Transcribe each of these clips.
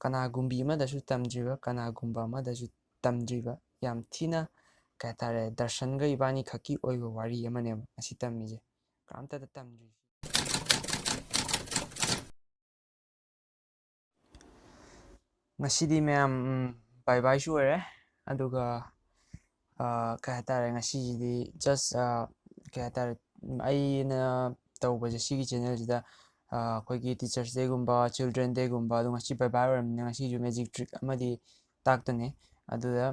ꯀꯅꯥꯒꯨꯝꯕꯤ ꯑꯃꯗꯁꯨ ꯇꯝꯗ꯭ꯔꯤꯕ ꯀꯅꯥꯒꯨꯝꯕ ꯑꯃꯗꯁꯨ ꯇꯝꯗ꯭ꯔꯤꯕ ꯌꯥꯝ ꯊꯤꯅ ꯀꯩ ꯍꯥꯏꯇꯥꯔꯦ ꯗꯔꯁꯟꯒ ꯏꯕꯥꯅꯤ ꯈꯛꯀꯤ ꯑꯣꯏꯕ ꯋꯥꯔꯤ ꯑꯃꯅꯦꯕ ꯉꯁꯤ ꯇꯝꯃꯤꯁꯦ ꯀꯅꯥꯝꯇꯗ ꯇꯝꯗ꯭ꯔꯤ ꯉꯁꯤꯗꯤ ꯃꯌꯥꯝ ꯕꯥꯏ ꯕꯥꯏꯁꯨ ꯑꯣꯏꯔꯦ ꯑꯗꯨꯒ ꯀꯩ ꯍꯥꯏꯇꯥꯔꯦ ꯉꯁꯤꯁꯤꯗꯤ ꯖꯁ ꯀꯩ ꯍꯥꯏꯇꯥꯔꯦ ꯑꯩꯅ ꯇꯧꯕꯁꯦ ꯁꯤꯒꯤ ꯆꯦꯅꯦꯜꯁꯤꯗ ꯑꯩꯈꯣꯏꯒꯤ ꯇꯤꯆꯔꯁ ꯗꯦꯒꯨꯝꯕ ꯆꯤꯜꯗ꯭ꯔꯦꯟ ꯗꯦꯒꯨꯝꯕ ꯑꯗꯣ ꯉꯁꯤ ꯕꯥꯏ ꯕꯥꯏ ꯑꯣꯏꯔꯕꯅꯤꯅ ꯉꯁꯤꯁꯨ ꯃꯦꯖꯤꯛ ꯇ꯭ꯔꯤꯛ ꯑꯃꯗꯤ ꯇꯥꯛꯇꯣꯏꯅꯦ ꯑꯗꯨꯗ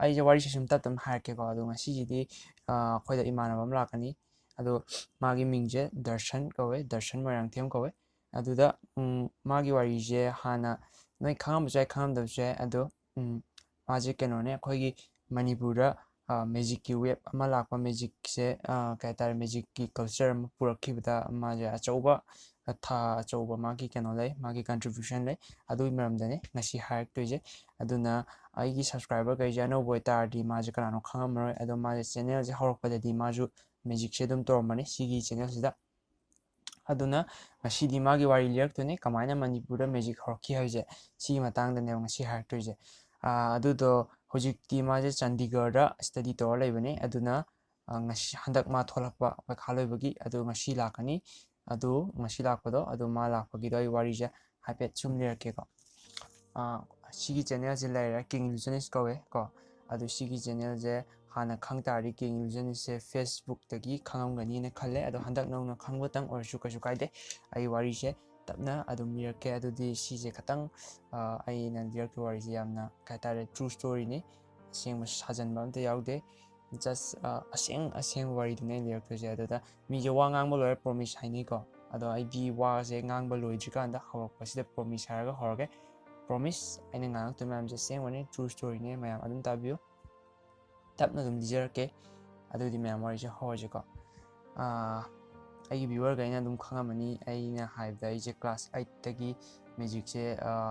ꯑꯩꯁꯦ ꯋꯥꯔꯤꯁꯦ ꯁꯨꯝ ꯇꯞ ꯇꯞꯅ ꯍꯥꯏꯔꯛꯀꯦꯀꯣ ꯑꯗꯣ ꯉꯁꯤꯁꯤꯗꯤ ꯑꯩꯈꯣꯏꯗ ꯏꯃꯥꯟꯅꯕ ꯑꯃ ꯂꯥꯛꯀꯅꯤ ꯑꯗꯣ ꯃꯥꯒꯤ ꯃꯤꯡꯁꯦ ꯗꯔꯁꯟ ꯀꯧꯋꯦ ꯗꯔꯁꯟ ꯃꯣꯏꯔꯥꯡꯊꯦꯝ ꯀꯧꯋꯦ ꯑꯗꯨꯗ ꯃꯥꯒꯤ ꯋꯥꯔꯤꯁꯦ ꯍꯥꯟꯅ ꯅꯣꯏ ꯈꯪꯉꯝꯕꯁꯨ ꯌꯥꯏ ꯈꯪꯉꯝꯗꯕꯁꯨ ꯌꯥꯏ ꯑꯗꯣ ꯃꯥꯁꯦ ꯀꯩꯅꯣꯅꯦ ꯑꯩꯈꯣꯏꯒꯤ ꯃꯅꯤꯄꯨꯔꯗ ꯃꯦꯖꯤꯛꯀꯤ ꯋꯦꯕ ꯑꯃ ꯂꯥꯛꯄ ꯃꯦꯖꯤꯛꯁꯦ ꯀꯩ ꯍꯥꯏꯇꯥꯔꯦ ꯃꯦꯖꯤꯛꯀꯤ ꯀꯜꯆꯔ ꯑꯃ ꯄꯨꯔꯛꯈꯤꯕꯗ ꯃꯥꯁꯦ ꯑꯆꯧꯕ ꯃꯥꯒꯤ ꯀꯩꯅꯣ ꯂꯩ ꯃꯥꯒꯤ ꯀꯟꯇ꯭ꯔꯤꯕ꯭ꯌꯨꯁꯟ ꯂꯩ ꯑꯗꯨꯒꯤ ꯃꯔꯝꯗꯅꯦ ꯉꯁꯤ ꯍꯥꯏꯔꯛꯇꯣꯏꯁꯦ ꯑꯗꯨꯅ ꯑꯩꯒꯤ ꯁꯕꯁꯀ꯭ꯔꯥꯏꯕꯔ ꯀꯩꯁꯦ ꯑꯅꯧꯕ ꯑꯣꯏꯇꯥꯔꯗꯤ ꯃꯥꯁꯦ ꯀꯅꯥꯅꯣ ꯈꯪꯉꯝꯃꯔꯣꯏ ꯑꯗꯣ ꯃꯥꯁꯦ ꯆꯦꯅꯦꯜꯁꯦ ꯍꯧꯔꯛꯄꯗꯗꯤ ꯃꯥꯁꯨ ꯃꯦꯖꯤꯛꯁꯦ ꯑꯗꯨꯝ ꯇꯧꯔꯝꯕꯅꯤ ꯁꯤꯒꯤ ꯆꯦꯅꯦꯜꯁꯤꯗ ꯑꯗꯨꯅ ꯉꯁꯤꯗꯤ ꯃꯥꯒꯤ ꯋꯥꯔꯤ ꯂꯤꯔꯛꯇꯣꯏꯅꯦ ꯀꯃꯥꯏꯅ ꯃꯅꯤꯄꯨꯔꯗ ꯃꯦꯖꯤꯛ ꯍꯧꯔꯛꯈꯤ ꯍꯥꯏꯕꯁꯦ ꯁꯤꯒꯤ ꯃꯇꯥꯡꯗꯅꯦꯕ ꯉꯁꯤ ꯍꯥꯏꯔꯛꯇꯣꯏꯁꯦ ꯑꯗꯨꯗꯣ ꯍꯧꯖꯤꯛꯇꯤ ꯃꯥꯁꯦ ꯆꯥꯟꯗꯤꯒꯔꯗ ꯁ꯭ꯇꯗꯤ ꯇꯧꯔ ꯂꯩꯕꯅꯦ ꯑꯗꯨꯅ ꯉꯁꯤ ꯍꯟꯗꯛ ꯃꯥ ꯊꯣꯛꯂꯛꯄ ꯄꯩꯈꯥ ꯂꯣꯏꯕꯒꯤ ꯑꯗꯨ ꯉꯁꯤ ꯂꯥꯛꯀꯅꯤ ꯑꯗꯨ ꯉꯁꯤ ꯂꯥꯛꯄꯗꯣ ꯑꯗꯨ ꯃꯥ ꯂꯥꯛꯄꯒꯤꯗꯣ ꯑꯩ ꯋꯥꯔꯤꯁꯦ ꯍꯥꯏꯐꯦꯠ ꯁꯨꯝ ꯂꯤꯔꯛꯀꯦꯀꯣ ꯁꯤꯒꯤ ꯆꯦꯅꯦꯜꯁꯦ ꯂꯩꯔꯦ ꯀꯤꯡ ꯏꯂꯨꯖꯅꯤꯁ ꯀꯧꯋꯦ ꯀꯣ ꯑꯗꯨ ꯁꯤꯒꯤ ꯆꯦꯅꯦꯜꯁꯦ ꯍꯥꯟꯅ ꯈꯪ ꯇꯥꯔꯗꯤ ꯀꯤꯡ ꯏꯂꯨꯖꯅꯤꯁꯁꯦ ꯐꯦꯁꯕꯨꯛꯇꯒꯤ ꯈꯪꯉꯝꯒꯅꯤꯅ ꯈꯜꯂꯦ ꯑꯗꯣ ꯍꯟꯗꯛ ꯅꯧꯅ ꯈꯪꯕꯇꯪ ꯑꯣꯏꯔꯁꯨ ꯀꯩꯁꯨ ꯀꯥꯏꯗꯦ ꯑꯩ ꯋꯥꯔꯤꯁꯦ ꯇꯞꯅ ꯑꯗꯨꯝ ꯂꯤꯔꯛꯀꯦ ꯑꯗꯨꯗꯤ ꯁꯤꯁꯦ ꯈꯤꯇꯪ ꯑꯩꯅ ꯂꯤꯔꯛꯄ ꯋꯥꯔꯤꯁꯦ ꯌꯥꯝꯅ ꯀꯩ ꯍꯥꯏꯇꯥꯔꯦ ꯇ꯭ꯔꯨ ꯁ꯭ꯇꯣꯔꯤꯅꯤ ꯑꯁꯦꯡꯕ ꯁꯥꯖꯟꯕ ꯑꯝꯇ ꯌꯥꯎꯗꯦ ꯖꯁ ꯑꯁꯦꯡꯕ ꯋꯥꯔꯤꯗꯨꯅꯦ ꯑꯩꯅ ꯂꯤꯔꯛꯇꯣꯏꯁꯦ ꯑꯗꯨꯗ ꯃꯤꯁꯦ ꯋꯥ ꯉꯥꯡꯕ ꯂꯣꯏꯔ ꯄ꯭ꯔꯣꯃꯤꯁ ꯍꯥꯏꯅꯩꯀꯣ ꯑꯗꯣ ꯑꯩꯗꯤ ꯋꯥꯁꯦ ꯉꯥꯡꯕ ꯂꯣꯏꯗ꯭ꯔꯤꯀꯥꯟꯗ ꯍꯧꯔꯛꯄꯁꯤꯗ ꯄ꯭ꯔꯣꯃꯤꯁ ꯍꯥꯏꯔꯒ ꯍꯧꯔꯒꯦ ꯄ꯭ꯔꯣꯃꯤꯁ ꯑꯩꯅ ꯉꯥꯡꯉꯛꯇꯣꯏ ꯃꯌꯥꯝꯁꯦ ꯑꯁꯦꯡꯕꯅꯤ ꯇ꯭ꯔꯨ ꯁ꯭ꯇꯣꯔꯤꯅꯦ ꯃꯌꯥꯝ ꯑꯗꯨꯝ ꯇꯥꯕꯤꯌꯨ ꯇꯞꯅ ꯑꯗꯨꯝ ꯂꯤꯖꯔꯛꯀꯦ ꯑꯗꯨꯗꯤ ꯃꯌꯥꯝ ꯋꯥꯔꯤꯁꯦ ꯍꯧꯔꯁꯤꯀꯣ ꯑꯩꯒꯤ ꯚ꯭ꯌꯨꯋꯔꯈꯩꯅ ꯑꯗꯨꯝ ꯈꯪꯉꯝꯃꯅꯤ ꯑꯩꯅ ꯍꯥꯏꯕꯗ ꯑꯩꯁꯦ ꯀ꯭ꯂꯥꯁ 8ꯇꯒꯤ ꯃꯦꯖꯤꯛꯁꯦ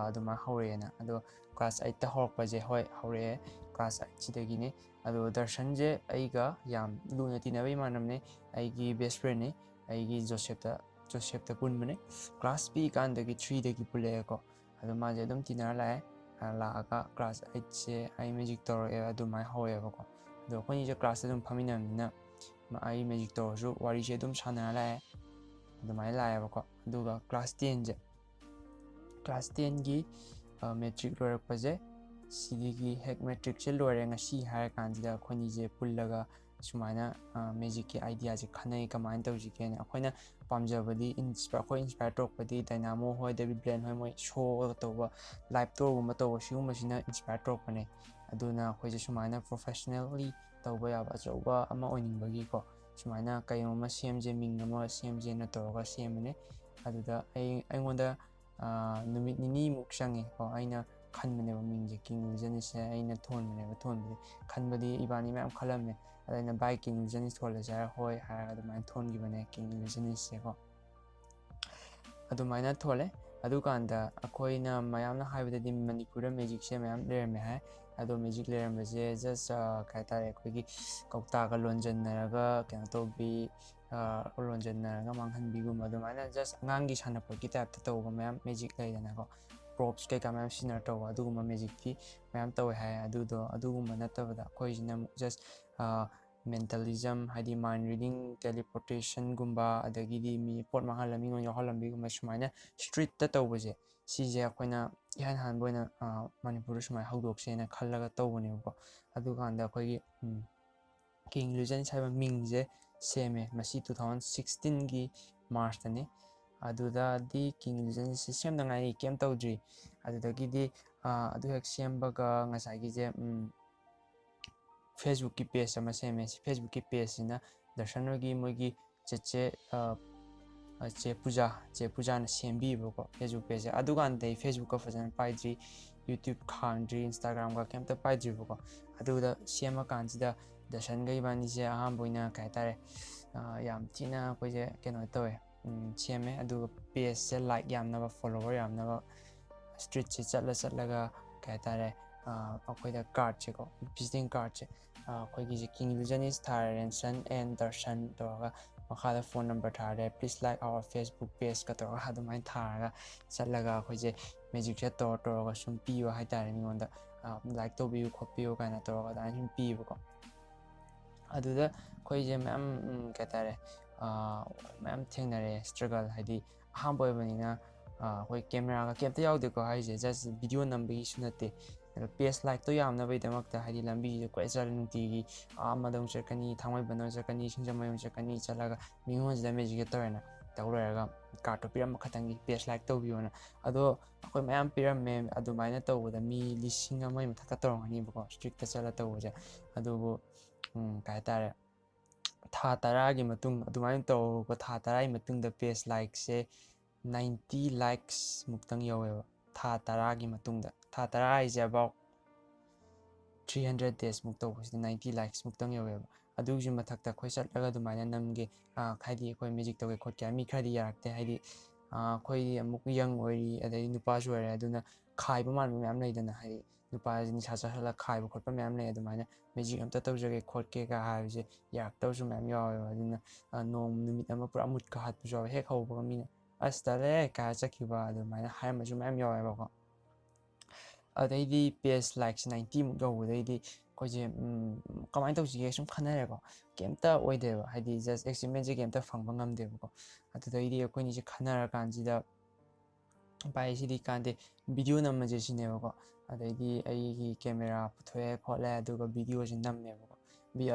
ꯑꯗꯨꯃꯥꯏꯅ ꯍꯧꯔꯛꯑꯦꯅ ꯑꯗꯣ ꯀ꯭ꯂꯥꯁ 8ꯇ ꯍꯧꯔꯛꯄꯁꯦ ꯍꯣꯏ ꯍꯧꯔꯛꯑꯦ ꯀ꯭ꯂꯥꯁ 8ꯁꯤꯗꯒꯤꯅꯦ ꯑꯗꯣ ꯗꯔꯁꯟꯁꯦ ꯑꯩꯒ ꯌꯥꯝ ꯂꯨꯅ ꯇꯤꯟꯅꯕ ꯏꯃꯥꯟꯅꯕꯅꯦ ꯑꯩꯒꯤ ꯕꯦꯁ ꯐ꯭ꯔꯦꯟꯅꯦ ꯑꯩꯒꯤ ꯖꯣꯁꯦꯞꯇ ꯄꯨꯟꯕꯅꯦ ꯀ꯭ꯂꯥꯁ ꯄꯤꯀꯥꯟꯗꯒꯤ 3ꯗꯒꯤ ꯄꯨꯜꯂꯛꯑꯦꯀꯣ ꯑꯗꯣ ꯃꯥꯁꯦ ꯑꯗꯨꯝ ꯇꯤꯟꯅꯔ ꯂꯥꯛꯑꯦ ꯂꯥꯛꯑꯒ ꯀ꯭ꯂꯥꯁ 8ꯁꯦ ꯑꯩ ꯃꯦꯖꯤꯛ ꯇꯧꯔꯛꯑꯦ ꯑꯗꯨꯃꯥꯏꯅ ꯍꯧꯋꯦꯕꯀꯣ ꯑꯗꯣ ꯑꯩꯈꯣꯏꯅꯤꯁꯦ ꯀ꯭ꯂꯥꯁꯇ ꯑꯗꯨꯝ ꯐꯝꯃꯤꯟꯅꯕꯅꯤꯅ ꯑꯩ ꯃꯦꯖꯤꯛ ꯇꯧꯔꯁꯨ ꯋꯥꯔꯤꯁꯦ ꯑꯗꯨꯝ ꯁꯥꯟꯅꯔ ꯂꯥꯛꯑꯦ ꯑꯗꯨꯃꯥꯏꯅ ꯂꯥꯛꯑꯦꯕꯀꯣ ꯑꯗꯨꯒ ꯀ꯭ꯂꯥꯁ 10ꯁꯦ ꯀ꯭ꯂꯥꯁ 10ꯒꯤ ꯃꯦꯇ꯭ꯔꯤꯛ ꯂꯣꯏꯔꯛꯄꯁꯦ ꯁꯤꯗꯒꯤ ꯍꯦꯛ ꯃꯦꯇ꯭ꯔꯤꯛꯁꯦ ꯂꯣꯏꯔꯦ ꯉꯁꯤ ꯍꯥꯏꯔ ꯀꯥꯟꯁꯤꯗ ꯑꯩꯈꯣꯏꯅꯤꯁꯦ ꯄꯨꯜꯂꯒ ꯁꯨꯃꯥꯏꯅ ꯃꯦꯖꯤꯛꯀꯤ ꯑꯥꯏꯗꯤꯌꯥꯁꯦ ꯈꯟꯅꯩ ꯀꯃꯥꯏꯅ ꯇꯧꯁꯤꯒꯦꯅ ꯑꯩꯈꯣꯏꯅ ꯄꯥꯝꯖꯕꯗꯤ ꯑꯩꯈꯣꯏ ꯏꯟꯁꯄꯥꯌꯔ ꯇꯧꯔꯛꯄꯗꯤ ꯗꯥꯏꯅꯥꯃꯣ ꯍꯣꯏ ꯗꯦꯕꯤꯠ ꯕ꯭ꯂꯦꯟ ꯍꯣꯏ ꯃꯣꯏ ꯁꯣꯒ ꯇꯧꯕ ꯂꯥꯏꯞ ꯇꯣꯔꯒꯨꯝꯕ ꯇꯧꯕ ꯁꯤꯒꯨꯝꯕꯁꯤꯅ ꯏꯟꯁꯄꯥꯌꯔ ꯇꯧꯔꯛꯄꯅꯦ ꯑꯗꯨꯅ ꯑꯩꯈꯣꯏꯁꯦ ꯁꯨꯃꯥꯏꯅ ꯄ꯭ꯔꯣꯐꯦꯁꯅꯦꯜꯂꯤ ꯇꯧꯕ ꯌꯥꯕ ꯑꯆꯧꯕ ꯑꯃ ꯑꯣꯏꯅꯤꯡꯕꯒꯤꯀꯣ ꯁꯨꯃꯥꯏꯅ ꯀꯩꯅꯣꯝꯃ ꯁꯦꯝꯁꯦ ꯃꯤꯡ ꯑꯃ ꯁꯦꯝꯁꯦꯅ ꯇꯧꯔꯒ ꯁꯦꯝꯕꯅꯦ ꯑꯗꯨꯗ ꯑꯩꯉꯣꯟꯗ ꯅꯨꯃꯤꯠ ꯅꯤꯅꯤꯃꯨꯛ ꯆꯪꯉꯦꯀꯣ ꯑꯩꯅ ꯈꯟꯕꯅꯦꯕ ꯃꯤꯡꯁꯦ ꯀꯤꯡ ꯏꯂꯨꯖꯅꯤꯁꯁꯦ ꯑꯩꯅ ꯊꯣꯟꯕꯅꯦꯕ ꯊꯣꯟꯕꯗꯤ ꯈꯟꯕꯗꯤ ꯏꯕꯥꯅꯤ ꯃꯌꯥꯝ ꯈꯜꯂꯝꯃꯦ ꯑꯗ ꯑꯩꯅ ꯕꯥꯏ ꯀꯤꯡ ꯏꯂꯨꯖꯅꯤꯁ ꯊꯣꯜꯂꯁꯦ ꯍꯥꯏꯔ ꯍꯣꯏ ꯍꯥꯏꯔꯒ ꯑꯗꯨꯃꯥꯏꯅ ꯊꯣꯟꯈꯤꯕꯅꯦ ꯀꯤꯡ ꯏꯂꯨꯖꯅꯤꯁꯁꯦꯀꯣ ꯑꯗꯨꯃꯥꯏꯅ ꯊꯣꯜꯂꯦ ꯑꯗꯨꯀꯥꯟꯗ ꯑꯩꯈꯣꯏꯅ ꯃꯌꯥꯝꯅ ꯍꯥꯏꯕꯗꯗꯤ ꯃꯅꯤꯄꯨꯔꯗ ꯃꯦꯖꯤꯛꯁꯦ ꯃꯌꯥꯝ ꯂꯩꯔꯝꯃꯦ ꯍꯥꯏ ꯑꯗꯣ ꯃꯦꯖꯤꯛ ꯂꯩꯔꯝꯕꯁꯦ ꯖꯁ ꯀꯩ ꯍꯥꯏꯇꯥꯔꯦ ꯑꯩꯈꯣꯏꯒꯤ ꯀꯧꯇꯥꯒ ꯂꯣꯟꯖꯟꯅꯔꯒ ꯀꯩꯅꯣ ꯇꯧꯕꯤ ꯂꯣꯟꯖꯟꯅꯔꯒ ꯃꯥꯡꯍꯟꯕꯤꯒꯨꯝꯕ ꯑꯗꯨꯃꯥꯏꯅ ꯖꯁ ꯑꯉꯥꯡꯒꯤ ꯁꯥꯟꯅꯄꯣꯠꯀꯤ ꯇꯥꯏꯞꯇ ꯇꯧꯕ ꯃꯌꯥꯝ ꯃꯦꯖꯤꯛ ꯂꯩꯗꯅꯀꯣ ꯄ꯭ꯔꯣꯞꯁ ꯀꯩꯀꯥ ꯃꯌꯥꯝ ꯁꯤꯖꯤꯟꯅꯔ ꯇꯧꯕ ꯑꯗꯨꯒꯨꯝꯕ ꯃꯦꯖꯤꯛꯇꯤ ꯃꯌꯥꯝ ꯇꯧꯋꯦ ꯍꯥꯏ ꯑꯗꯨꯒꯨꯝꯕ ꯅꯠꯇꯕꯗ ꯑꯩꯈꯣꯏꯁꯤꯅ ꯑꯃꯨꯛ ꯖꯁ ꯃꯦꯟꯇꯦꯂꯤꯖꯝ ꯍꯥꯏꯗꯤ ꯃꯥꯏꯟ ꯔꯤꯗꯤꯡ ꯇꯦꯂꯤꯄꯣꯔꯇꯦꯁꯟꯒꯨꯝꯕ ꯑꯗꯒꯤꯗꯤ ꯃꯤ ꯄꯣꯠ ꯃꯥꯡꯍꯜꯂ ꯃꯤꯉꯣꯟ ꯌꯥꯎꯍꯜꯂꯝꯕꯤꯒꯨꯝꯕ ꯁꯨꯃꯥꯏꯅ ꯁ꯭ꯇ꯭ꯔꯤꯠꯇ ꯇꯧꯕꯁꯦ ꯁꯤꯁꯦ ꯑꯩꯈꯣꯏꯅ ꯏꯍꯥꯟ ꯍꯥꯟꯕ ꯑꯣꯏꯅ ꯃꯅꯤꯄꯨꯔꯗ ꯁꯨꯃꯥꯏꯅ ꯍꯧꯗꯣꯛꯁꯦꯅ ꯈꯜꯂꯒ ꯇꯧꯕꯅꯦꯕꯀꯣ ꯑꯗꯨꯀꯥꯟꯗ ꯑꯩꯈꯣꯏꯒꯤ ꯀꯤꯡ ꯏꯂꯨꯖꯟꯁ ꯍꯥꯏꯕ ꯃꯤꯡꯁꯦ ꯁꯦꯝꯃꯦ ꯃꯁꯤ 2016ꯒꯤ ꯃꯥꯔꯁꯇꯅꯤ ꯑꯗꯨꯗꯗꯤ ꯀꯤꯡ ꯏꯂꯨꯖꯟꯁꯦ ꯁꯦꯝꯗ ꯉꯥꯏꯔꯤ ꯀꯩꯝ ꯇꯧꯗ꯭ꯔꯤ ꯑꯗꯨꯗꯒꯤꯗꯤ ꯑꯗꯨ ꯍꯦꯛ ꯁꯦꯝꯕꯒ ꯉꯁꯥꯏꯒꯤꯁꯦ ꯐꯦꯁꯕꯨꯛꯀꯤ ꯄꯦꯖ ꯑꯃ ꯁꯦꯝꯃꯦ ꯁꯤ ꯐꯦꯁꯕꯨꯛꯀꯤ ꯄꯦꯖꯁꯤꯅ ꯗꯔꯁꯟ ꯍꯣꯏꯒꯤ ꯃꯣꯏꯒꯤ ꯆꯦ ꯄꯨꯖꯥꯅ ꯁꯦꯝꯕꯤꯌꯦꯕꯀꯣ ꯐꯦꯁꯕꯨꯛ ꯄꯦꯖꯁꯦ ꯑꯗꯨꯀꯥꯟꯗ ꯑꯩ ꯐꯦꯁꯕꯨꯛꯀ ꯐꯖꯅ ꯄꯥꯏꯗ꯭ꯔꯤ ꯌꯨꯇ꯭ꯌꯨꯕ ꯍꯥꯡꯗ꯭ꯔꯤ ꯏꯟꯁꯇꯥꯒ꯭ꯔꯥꯝꯒ ꯀꯩꯝꯇ ꯄꯥꯏꯗ꯭ꯔꯤꯕꯀꯣ ꯑꯗꯨꯗ ꯁꯦꯝꯃꯀꯥꯟꯁꯤꯗ ꯗꯔꯁꯟꯒ ꯏꯕꯥꯅꯤꯁꯦ ꯑꯍꯥꯟꯕ ꯑꯣꯏꯅ ꯀꯩ ꯍꯥꯏꯇꯥꯔꯦ ꯌꯥꯝ ꯊꯤꯅ ꯑꯩꯈꯣꯏꯁꯦ ꯀꯩꯅꯣ ꯇꯧꯋꯦ ꯁꯦꯝꯃꯦ ꯑꯗꯨꯒ ꯄꯦꯖꯁꯦ ꯂꯥꯏꯛ ꯌꯥꯝꯅꯕ ꯐꯣꯂꯣꯋꯔ ꯌꯥꯝꯅꯕ ꯁ꯭ꯇ꯭ꯔꯤꯠꯁꯦ ꯆꯠꯂꯒ ꯀꯩ ꯍꯥꯏꯇꯥꯔꯦ ꯑꯩꯈꯣꯏꯗ ꯀꯥꯔꯠꯁꯦꯀꯣ ꯚꯤꯖꯤꯇꯤꯡ ꯀꯥꯔꯠꯁꯦ ꯑꯩꯈꯣꯏꯒꯤꯁꯦ ꯀꯤꯡ ꯏꯂꯨꯖꯅꯤꯁ ꯊꯥꯔꯦ ꯔꯦꯟꯁꯟ ꯑꯦꯟ ꯗꯔꯁꯟ ꯇꯧꯔꯒ ꯃꯈꯥꯗ ꯐꯣꯟ ꯅꯝꯕꯔ ꯊꯥꯔꯦ ꯄ꯭ꯂꯤꯁ ꯂꯥꯏꯛ ꯑꯋꯥꯔ ꯐꯦꯁꯕꯨꯛ ꯄꯦꯖꯀ ꯇꯧꯔꯒ ꯑꯗꯨꯃꯥꯏꯅ ꯊꯥꯔꯒ ꯆꯠꯂꯒ ꯑꯩꯈꯣꯏꯁꯦ ꯃꯦꯖꯤꯛꯁꯦ ꯇꯧꯔꯒ ꯁꯨꯝ ꯄꯤꯌꯣ ꯍꯥꯏꯇꯥꯔꯦ ꯃꯤꯉꯣꯟꯗ ꯂꯥꯏꯛ ꯇꯧꯕꯤꯌꯨ ꯈꯣꯠꯄꯤꯌꯨ ꯀꯥꯏꯅ ꯇꯧꯔꯒ ꯑꯗꯨꯃꯥꯏꯅ ꯁꯨꯝ ꯄꯤꯌꯦꯕꯀꯣ ꯑꯗꯨꯗ ꯑꯩꯈꯣꯏꯁꯦ ꯃꯌꯥꯝ ꯀꯩ ꯍꯥꯏꯇꯥꯔꯦ ꯃꯌꯥꯝ ꯊꯦꯡꯅꯔꯦ ꯁ꯭ꯇ꯭ꯔꯒꯜ ꯍꯥꯏꯗꯤ ꯑꯍꯥꯟꯕ ꯑꯣꯏꯕꯅꯤꯅ ꯑꯩꯈꯣꯏ ꯀꯦꯃꯦꯔꯥꯒ ꯀꯩꯝꯇ ꯌꯥꯎꯗꯦꯀꯣ ꯍꯥꯏꯔꯤꯁꯦ ꯖꯁ ꯚꯤꯗꯤꯑꯣ ꯅꯝꯕꯒꯤꯁꯨ ꯅꯠꯇꯦ ꯄꯦꯖ ꯂꯥꯏꯛꯇꯣ ꯌꯥꯝꯅꯕꯒꯤꯗꯃꯛꯇ ꯍꯥꯏꯗꯤ ꯂꯝꯕꯤꯁꯤꯗ ꯀꯣꯏ ꯆꯠꯂ ꯅꯨꯡꯇꯤꯒꯤ ꯑꯃꯗ ꯑꯃꯨꯛ ꯆꯠꯀꯅꯤ ꯊꯥꯡꯃꯩꯕꯟꯗ ꯆꯠꯀꯅꯤ ꯁꯤꯡꯖꯃꯩ ꯆꯠꯀꯅꯤ ꯆꯠꯂꯒ ꯃꯤꯉꯣꯟꯁꯤꯗ ꯃꯦꯖꯤꯛ ꯇꯧꯔꯦꯅ ꯇꯧ ꯂꯣꯏꯔꯒ ꯀꯥꯔꯠꯇꯣ ꯄꯤꯔꯝꯕ ꯈꯛꯇꯪꯒꯤ ꯄꯦꯖ ꯂꯥꯏꯛ ꯇꯧꯕꯤꯌꯣꯅ ꯑꯗꯣ ꯑꯩꯈꯣꯏ ꯃꯌꯥꯝ ꯄꯤꯔꯝꯃꯦ ꯑꯗꯨꯃꯥꯏꯅ ꯇꯧꯕꯗ ꯃꯤ 1,000,000 ꯃꯊꯛꯇ ꯇꯧꯔꯝꯒꯅꯤꯕꯀꯣ ꯁ꯭ꯇ꯭ꯔꯤꯛꯇ ꯆꯠꯂ ꯇꯧꯕꯁꯦ ꯑꯗꯨꯕꯨ ꯀꯩ ꯍꯥꯏꯇꯥꯔꯦ ꯊꯥ 10ꯒꯤ ꯃꯇꯨꯡ ꯑꯗꯨꯃꯥꯏꯅ ꯇꯧꯔꯨꯕ ꯊꯥ 10ꯒꯤ ꯃꯇꯨꯡꯗ ꯄꯦꯖ ꯂꯥꯏꯛꯁꯦ 90 ꯂꯥꯏꯛꯁ ꯃꯨꯛꯇꯪ ꯌꯧꯋꯦꯕ ꯊꯥ 10ꯒꯤ ꯃꯇꯨꯡꯗ ꯊꯥ 10 ꯍꯥꯏꯁꯦ ꯑꯕꯥꯎꯠ 300 days ꯃꯨꯛ ꯇꯧꯕꯁꯤꯗ 90 ꯂꯥꯏꯛꯁ ꯃꯨꯛꯇꯪ ꯌꯧꯋꯦꯕ ꯑꯗꯨꯒꯤꯁꯨ ꯃꯊꯛꯇ ꯑꯩꯈꯣꯏ ꯆꯠꯂꯒ ꯑꯗꯨꯃꯥꯏꯅ ꯅꯝꯒꯦ ꯍꯥꯏꯗꯤ ꯑꯩꯈꯣꯏ ꯃꯦꯖꯤꯛ ꯇꯧꯒꯦ ꯈꯣꯠꯀꯦ ꯃꯤ ꯈꯔꯗꯤ ꯌꯥꯔꯛꯇꯦ ꯍꯥꯏꯗꯤ ꯑꯩꯈꯣꯏꯗꯤ ꯑꯃꯨꯛ ꯌꯪ ꯑꯣꯏꯔꯤ ꯑꯗꯩ ꯅꯨꯄꯥꯁꯨ ꯑꯣꯏꯔꯦ ꯑꯗꯨꯅ ꯈꯥꯏꯕ ꯃꯥꯟꯕ ꯃꯌꯥꯝ ꯂꯩꯗꯅ ꯍꯥꯏꯗꯤ ꯅꯨꯄꯥꯁꯤ ꯅꯤꯁꯥ ꯆꯥꯁꯜꯂꯒ ꯈꯥꯏꯕ ꯈꯣꯠꯄ ꯃꯌꯥꯝ ꯂꯩ ꯑꯗꯨꯃꯥꯏꯅ ꯃꯦꯖꯤꯛ ꯑꯝꯇ ꯇꯧꯖꯒꯦ ꯈꯣꯠꯀꯦꯒ ꯍꯥꯏꯕꯁꯦ ꯌꯥꯔꯛꯇꯕꯁꯨ ꯃꯌꯥꯝ ꯌꯥꯎꯋꯦꯕ ꯑꯗꯨꯅ ꯅꯨꯃꯤꯠ ꯑꯃ ꯄꯨꯔꯥ ꯃꯨꯠꯀ ꯍꯥꯠꯄꯁꯨ ꯌꯥꯎꯋꯦ ꯍꯦꯛ ꯍꯧꯕꯒ ꯃꯤꯅ ꯑꯁ ꯇꯜꯂꯦ ꯀꯥꯏ ꯆꯠꯈꯤꯕ ꯑꯗꯨꯃꯥꯏꯅ ꯍꯥꯏꯔꯝꯕꯁꯨ ꯃꯌꯥꯝ ꯌꯥꯎꯋꯦꯕꯀꯣ ꯑꯗꯩꯗꯤ ꯄꯦꯖ ꯂꯥꯏꯛꯁ 90ꯃꯨꯛ ꯌꯧꯕꯗꯩꯗꯤ ꯑꯩꯈꯣꯏꯁꯦ ꯀꯃꯥꯏꯅ ꯇꯧꯁꯤꯒꯦ ꯁꯨꯝ ꯈꯟꯅꯔꯦꯀꯣ ꯀꯩꯝꯇ ꯑꯣꯏꯗꯦꯕ ꯍꯥꯏꯗꯤ ꯖꯁ ꯑꯦꯆꯤꯞꯃꯦꯟꯁꯦ ꯀꯩꯝꯇ ꯐꯪꯕ ꯉꯝꯗꯦꯕꯀꯣ ꯑꯗꯨꯗꯩꯗꯤ ꯑꯩꯈꯣꯏꯅꯤꯁꯦ ꯈꯟꯅꯔꯀꯥꯟꯁꯤꯗ ꯚꯥꯏ ꯁꯤꯗꯤ ꯀꯥꯟꯗꯦ ꯚꯤꯗꯤꯑꯣ ꯅꯝꯃꯁꯦ ꯁꯤꯅꯦꯕꯀꯣ ꯑꯗꯩꯗꯤ ꯑꯩꯒꯤ ꯀꯦꯃꯦꯔꯥ ꯄꯨꯊꯣꯛꯑꯦ ꯈꯣꯠꯂꯦ ꯑꯗꯨꯒ ꯚꯤꯗꯤꯑꯣꯁꯦ ꯅꯝꯃꯦꯕꯀꯣ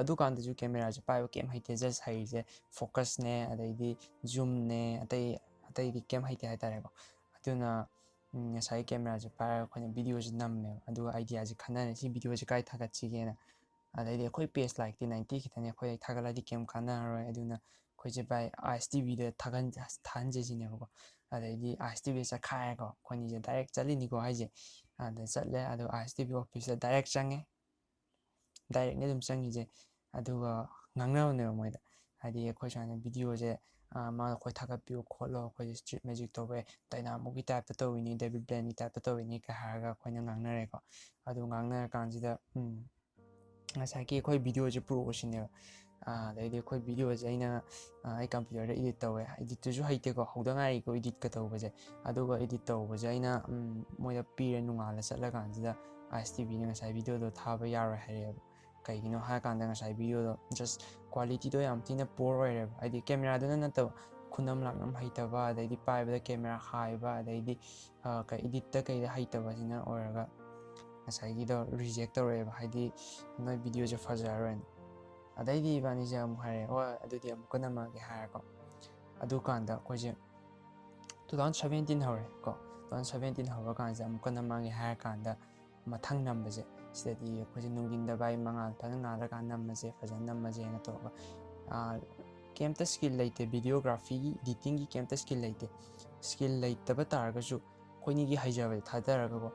ꯑꯗꯨꯀꯥꯟꯗꯁꯨ ꯀꯦꯃꯦꯔꯥꯁꯦ ꯄꯥꯏꯕ ꯀꯩꯝ ꯍꯩꯇꯦ ꯖꯁ ꯍꯩꯔꯤꯁꯦ ꯐꯣꯀꯁꯅꯦ ꯑꯗꯩꯗꯤ ꯖꯨꯝꯅꯦ ꯑꯇꯩꯗꯤ ꯀꯩꯝ ꯍꯩꯇꯦ ꯍꯥꯏꯇꯥꯔꯦꯀꯣ ꯑꯗꯨꯅ ꯉꯁꯥꯏꯒꯤ ꯀꯦꯃꯦꯔꯥꯁꯦ ꯄꯥꯏꯔꯒ ꯑꯩꯈꯣꯏꯅ ꯚꯤꯗꯤꯑꯣꯁꯦ ꯅꯝꯃꯦꯕ ꯑꯗꯨꯒ ꯑꯥꯏꯗꯤꯌꯥꯁꯦ ꯈꯟꯅꯔꯦ ꯁꯤ ꯚꯤꯗꯤꯑꯣꯁꯦ ꯀꯥꯏ ꯊꯥꯒꯠꯁꯤꯒꯦꯅ ꯑꯗꯩꯗꯤ ꯑꯩꯈꯣꯏ ꯄꯦꯖ ꯂꯥꯏꯛꯇꯤ 90 ꯈꯤꯇꯪꯅꯦ ꯑꯩꯈꯣꯏ ꯊꯥꯒꯠꯂꯗꯤ ꯀꯩꯝ ꯀꯥꯟꯅꯔꯔꯣꯏ ꯑꯗꯨꯅ ꯑꯩꯈꯣꯏꯁꯦ ꯚꯥꯏ ISTVꯗ ꯊꯥꯍꯟꯁꯦ ꯁꯤꯅꯦꯕꯀꯣ ꯑꯗꯩꯗꯤ ISTVꯗ ꯆꯠꯈꯥꯏꯔꯦꯀꯣ ꯑꯩꯈꯣꯏꯅꯤꯁꯦ ꯗꯥꯏꯔꯦꯛ ꯆꯠꯂꯤꯅꯤꯀோ ꯍꯥꯏꯁꯦ ꯑꯗ ꯆꯠꯂꯦ ꯑꯗꯣ ISTV ꯑꯣꯐꯤꯁꯇ ꯗꯥꯏꯔꯦꯛ ꯆꯪꯉꯦ ꯗꯥꯏꯔꯦꯛꯅꯤ ꯑꯗꯨꯝ ꯆꯪꯉꯤꯁꯦ ꯑꯗꯨꯒ ꯉꯥꯡꯅꯕꯅꯦꯕ ꯃꯣꯏꯗ ꯍꯥꯏꯗꯤ ꯑꯩꯈꯣꯏ ꯁꯨꯃꯥꯏꯅ ꯚꯤꯗꯤꯑꯣꯁꯦ ꯑꯩꯈꯣꯏ ꯊꯥꯒꯠꯄꯤꯌꯨ ꯈꯣꯠꯂꯣ ꯑꯩꯈꯣꯏꯁꯦ ꯁ꯭ꯇ꯭ꯔꯤꯠ ꯃꯦꯖꯤꯛ ꯇꯧꯋꯦ ꯗꯥꯏꯅꯥꯃꯣꯒꯤ ꯇꯥꯏꯞꯇ ꯇꯧꯋꯤꯅꯤ ꯗꯦꯕꯤꯠ ꯕ꯭ꯂꯦꯟꯒꯤ ꯇꯥꯏꯞꯇ ꯇꯧꯋꯤꯅꯤ ꯀ ꯍꯥꯏꯔꯒ ꯑꯩꯈꯣꯏꯅ ꯉꯥꯡꯅꯔꯦꯀꯣ ꯑꯗꯨ ꯉꯥꯡꯅꯔꯀꯥꯟꯁꯤꯗ ꯉꯁꯥꯏꯒꯤ ꯑꯩꯈꯣꯏ ꯚꯤꯗꯤꯑꯣꯁꯦ ꯄꯨꯔꯛꯑꯣ ꯁꯤꯅꯦꯕ ꯑꯗꯩꯗꯤ ꯑꯩꯈꯣꯏ ꯚꯤꯗꯤꯑꯣꯁꯦ ꯑꯩ ꯀꯝꯄ꯭ꯌꯨꯇꯔꯗ ꯏꯗꯤꯠ ꯇꯧꯋꯦ ꯏꯗꯤꯠꯇꯨꯁꯨ ꯍꯩꯇꯦꯀꯣ ꯍꯧꯗ ꯉꯥꯏꯔꯤꯀꯣ ꯏꯗꯤꯠꯀ ꯇꯧꯕꯁꯦ ꯑꯗꯨꯒ ꯏꯗꯤꯠ ꯇꯧꯕꯁꯦ ꯑꯩꯅ ꯃꯣꯏꯗ ꯄꯤꯔꯦ ꯅꯣꯡꯉꯥꯜꯂ ꯆꯠꯂꯀꯥꯟꯁꯤꯗ ISTVꯅ ꯉꯁꯥꯏ ꯚꯤꯗꯤꯑꯣꯗꯣ ꯊꯥꯕ ꯌꯥꯔꯣꯏ ꯍꯥꯏꯔꯛꯑꯦꯕ ꯀꯩꯒꯤꯅꯣ ꯍꯥꯏꯔꯀꯥꯟꯗ ꯉꯁꯥꯏ ꯚꯤꯗꯤꯑꯣꯗꯣ ꯖꯁ क्वालिटीꯗꯣ ꯌꯥꯝ ꯊꯤꯅ ꯄꯣꯔ ꯑꯣꯏꯔꯦꯕ ꯍꯥꯏꯗꯤ ꯀꯦꯃꯦꯔꯥꯗꯨꯅ ꯅꯠꯇꯕ ꯈꯨꯅꯝ ꯂꯥꯛꯅꯝ ꯍꯩꯇꯕ ꯑꯗꯩꯗꯤ ꯄꯥꯏꯕꯗ ꯀꯦꯃꯦꯔꯥ ꯍꯥꯏꯕ ꯑꯗꯩꯗꯤ ꯏꯗꯤꯠꯇ ꯀꯩꯗ ꯍꯩꯇꯕꯁꯤꯅ ꯑꯣꯏꯔꯒ ꯉꯁꯥꯏꯒꯤꯗꯣ ꯔꯤꯖꯦꯛ ꯇꯧꯔꯛꯑꯦꯕ ꯍꯥꯏꯗꯤ ꯅꯣꯏ ꯚꯤꯗꯤꯑꯣꯁꯦ ꯐꯖꯔꯔꯣꯏꯅ ꯑꯗꯩꯗꯤ ꯏꯕꯥꯅꯤꯁꯦ ꯑꯃꯨꯛ ꯍꯥꯏꯔꯦ ꯍꯣꯏ ꯑꯗꯨꯗꯤ ꯑꯃꯨꯛꯀ ꯅꯝꯃꯒꯦ ꯍꯥꯏꯔꯦꯀꯣ ꯑꯗꯨꯀꯥꯟꯗ ꯑꯩꯈꯣꯏꯁꯦ 2017 ꯍꯧꯔꯦ ꯀꯣ 2017 ꯍꯧꯔꯀꯥꯟꯁꯤꯗ ꯑꯃꯨꯛꯀ ꯅꯝꯃꯒꯦ ꯍꯥꯏꯔꯀꯥꯟꯗ ꯃꯊꯪ ꯅꯝꯕꯁꯦ ꯁꯤꯗꯗꯤ ꯑꯩꯈꯣꯏꯁꯦ ꯅꯨꯡꯊꯤꯟꯗ ꯚꯥꯏ ꯃꯉꯥꯜ ꯐꯖꯅ ꯉꯥꯜꯂꯀꯥꯟꯗ ꯅꯝꯃꯁꯦ ꯐꯖꯅ ꯅꯝꯃꯁꯦꯅ ꯇꯧꯔꯒ ꯀꯩꯝꯇ ꯁ꯭ꯀꯤꯜ ꯂꯩꯇꯦ ꯚꯤꯗꯤꯑꯣꯒ꯭ꯔꯥꯐꯤꯒꯤ ꯏꯗꯤꯇꯤꯡꯒꯤ ꯀꯩꯝꯇ ꯁ꯭ꯀꯤꯜ ꯂꯩꯇꯦ ꯁ꯭ꯀꯤꯜ ꯂꯩꯇꯕ ꯇꯥꯔꯒꯁꯨ ꯑꯩꯈꯣꯏꯅꯤꯒꯤ ꯍꯩꯖꯕꯁꯦ ꯊꯥꯗꯔꯒꯀꯣ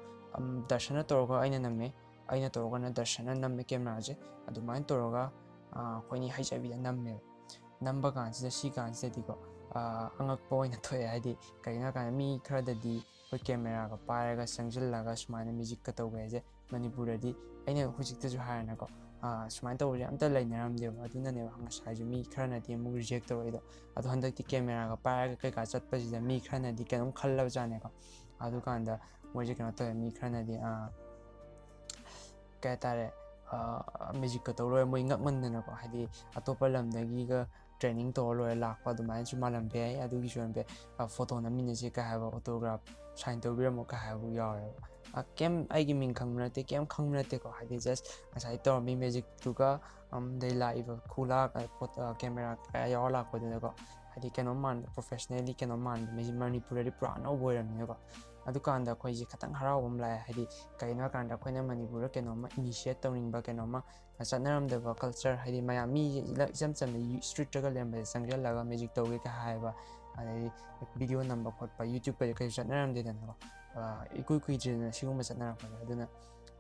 ꯗꯔꯁꯟꯅ ꯇꯧꯔꯒ ꯑꯩꯅ ꯅꯝꯃꯦ ꯑꯩꯅ ꯇꯧꯔꯒꯅ ꯗꯔꯁꯟꯅ ꯅꯝꯃꯦ ꯀꯦꯃꯦꯔꯥꯁꯦ ꯑꯗꯨꯃꯥꯏꯅ ꯇꯧꯔꯒ ꯑꯩꯈꯣꯏꯅꯤ ꯍꯩꯖꯕꯤꯗ ꯅꯝꯃꯦꯕ ꯅꯝꯕ ꯀꯥꯟꯁꯤꯗ ꯁꯤ ꯀꯥꯟꯁꯤꯗꯗꯤꯀꯣ ꯑꯉꯛꯄ ꯑꯣꯏꯅ ꯊꯣꯛꯑꯦ ꯍꯥꯏꯗꯤ ꯀꯩꯒꯤꯅꯣ ꯍꯥꯏꯔꯀꯥꯟꯗ ꯃꯤ ꯈꯔꯗꯗꯤ ꯑꯩꯈꯣꯏ ꯀꯦꯃꯦꯔꯥꯒ ꯄꯥꯏꯔꯒ ꯆꯪꯁꯤꯜꯂꯒ ꯁꯨꯃꯥꯏꯅ ꯃ꯭ꯌꯨꯖꯤꯛꯀ ꯇꯧꯕ ꯍꯥꯏꯁꯦ ꯃꯅꯤꯄꯨꯔꯗꯗꯤ ꯑꯩꯅ ꯍꯧꯖꯤꯛꯇꯁꯨ ꯍꯥꯏꯔꯦꯅꯀꯣ ꯁꯨꯃꯥꯏꯅ ꯇꯧꯕꯁꯦ ꯑꯝꯇ ꯂꯩꯅꯔꯝꯗꯦꯕ ꯑꯗꯨꯅꯅꯦꯕ ꯉꯁꯥꯏꯁꯨ ꯃꯤ ꯈꯔꯅꯗꯤ ꯑꯃꯨꯛ ꯔꯤꯖꯦꯛ ꯇꯧꯔꯛꯏꯗꯣ ꯑꯗꯣ ꯍꯟꯗꯛꯇꯤ ꯀꯦꯃꯦꯔꯥꯒ ꯄꯥꯏꯔꯒ ꯀꯩꯀꯥ ꯆꯠꯄꯁꯤꯗ ꯃꯤ ꯈꯔꯅꯗꯤ ꯀꯩꯅꯣꯝ ꯈꯜꯂꯕꯖꯥꯠꯅꯦꯀꯣ ꯑꯗꯨꯀꯥꯟꯗ ꯃꯣꯏꯁꯦ ꯀꯩꯅꯣ ꯇꯧꯋꯦ ꯃꯤ ꯈꯔꯅꯗꯤ ꯀꯩ ꯍꯥꯏꯇꯥꯔꯦ ꯃꯦꯖꯤꯛꯀ ꯇꯧ ꯂꯣꯏꯔꯦ ꯃꯣꯏ ꯉꯛꯃꯟꯗꯅꯀꯣ ꯍꯥꯏꯗꯤ ꯑꯇꯣꯞꯄ ꯂꯝꯗꯒꯤꯒ ꯇ꯭ꯔꯦꯅꯤꯡ ꯇꯧꯔ ꯂꯣꯏꯔ ꯂꯥꯛꯄ ꯑꯗꯨꯃꯥꯏꯅꯁꯨ ꯃꯥꯜꯂꯝꯕ ꯌꯥꯏ ꯑꯗꯨꯒꯤꯁꯨ ꯑꯣꯏꯔꯝꯕ ꯌꯥꯏ ꯐꯣꯇꯣ ꯅꯝꯃꯤꯟꯅꯁꯦ ꯀꯩ ꯍꯥꯏꯕ ꯑꯣꯇꯣꯒ꯭ꯔꯥꯐ ꯁꯥꯏꯟ ꯇꯧꯕꯤꯔꯝꯃꯣ ꯀꯩ ꯍꯥꯏꯕ ꯌꯥꯎꯋꯦꯕ ꯀꯩꯝ ꯑꯩꯒꯤ ꯃꯤꯡ ꯈꯪꯕ ꯅꯠꯇꯦ ꯀꯩꯝ ꯈꯪꯕ ꯅꯠꯇꯦꯀꯣ ꯍꯥꯏꯗꯤ ꯖꯁ ꯉꯁꯥꯏ ꯇꯧꯔꯝꯃꯤ ꯃꯦꯖꯤꯛꯇꯨꯒ ꯑꯗꯩ ꯂꯥꯛꯏꯕ ꯈꯨꯂꯥꯛ ꯀꯦꯃꯦꯔꯥ ꯀꯌꯥ ꯌꯥꯎꯔ ꯂꯥꯛꯄꯗꯨꯅꯀꯣ ꯍꯥꯏꯗꯤ ꯀꯩꯅꯣꯝ ꯃꯥꯟꯕ ꯄ꯭ꯔꯣꯐꯦꯁꯅꯦꯜꯂꯤ ꯀꯩꯅꯣꯝ ꯃꯥꯟꯕ ꯃꯅꯤꯄꯨꯔꯗꯗꯤ ꯄꯨꯔꯥ ꯑꯅꯧꯕ ꯑꯣꯏꯔꯝꯃꯤꯅꯀꯣ ꯑꯗꯨꯀꯥꯟꯗ ꯑꯩꯈꯣꯏꯁꯦ ꯈꯤꯇꯪ ꯍꯔꯥꯎꯕ ꯑꯃ ꯂꯥꯛꯑꯦ ꯍꯥꯏꯗꯤ ꯀꯩꯒꯤꯅꯣ ꯍꯥꯏꯔꯀꯥꯟꯗ ꯑꯩꯈꯣꯏꯅ ꯃꯅꯤꯄꯨꯔꯗ ꯀꯩꯅꯣꯝꯃ ꯏꯅꯤꯁꯤꯌꯦꯠ ꯇꯧꯅꯤꯡꯕ ꯀꯩꯅꯣꯝꯃ ꯆꯠꯅꯔꯝꯗꯕ ꯀꯜꯆꯔ ꯍꯥꯏꯗꯤ ꯃꯌꯥꯝ ꯃꯤꯁꯦ ꯏꯆꯝ ꯆꯝꯅ ꯁ꯭ꯇ꯭ꯔꯤꯠꯇꯒ ꯂꯩꯔꯝꯕꯁꯦ ꯆꯪꯁꯤꯜꯂꯒ ꯃꯦꯖꯤꯛ ꯇꯧꯒꯦ ꯀꯩ ꯍꯥꯏꯕ ꯑꯗꯩꯗꯤ ꯚꯤꯗꯤꯑꯣ ꯅꯝꯕ ꯈꯣꯠꯄ ꯌꯨꯇ꯭ꯌꯨꯕꯀꯁꯦ ꯀꯩꯁꯨ ꯆꯠꯅꯔꯝꯗꯦꯗꯅꯀꯣ ꯏꯀꯨꯏ ꯀꯨꯏꯗ꯭ꯔꯤꯗꯅ ꯁꯤꯒꯨꯝꯕ ꯆꯠꯅꯔꯛꯄꯁꯦ ꯑꯗꯨꯅ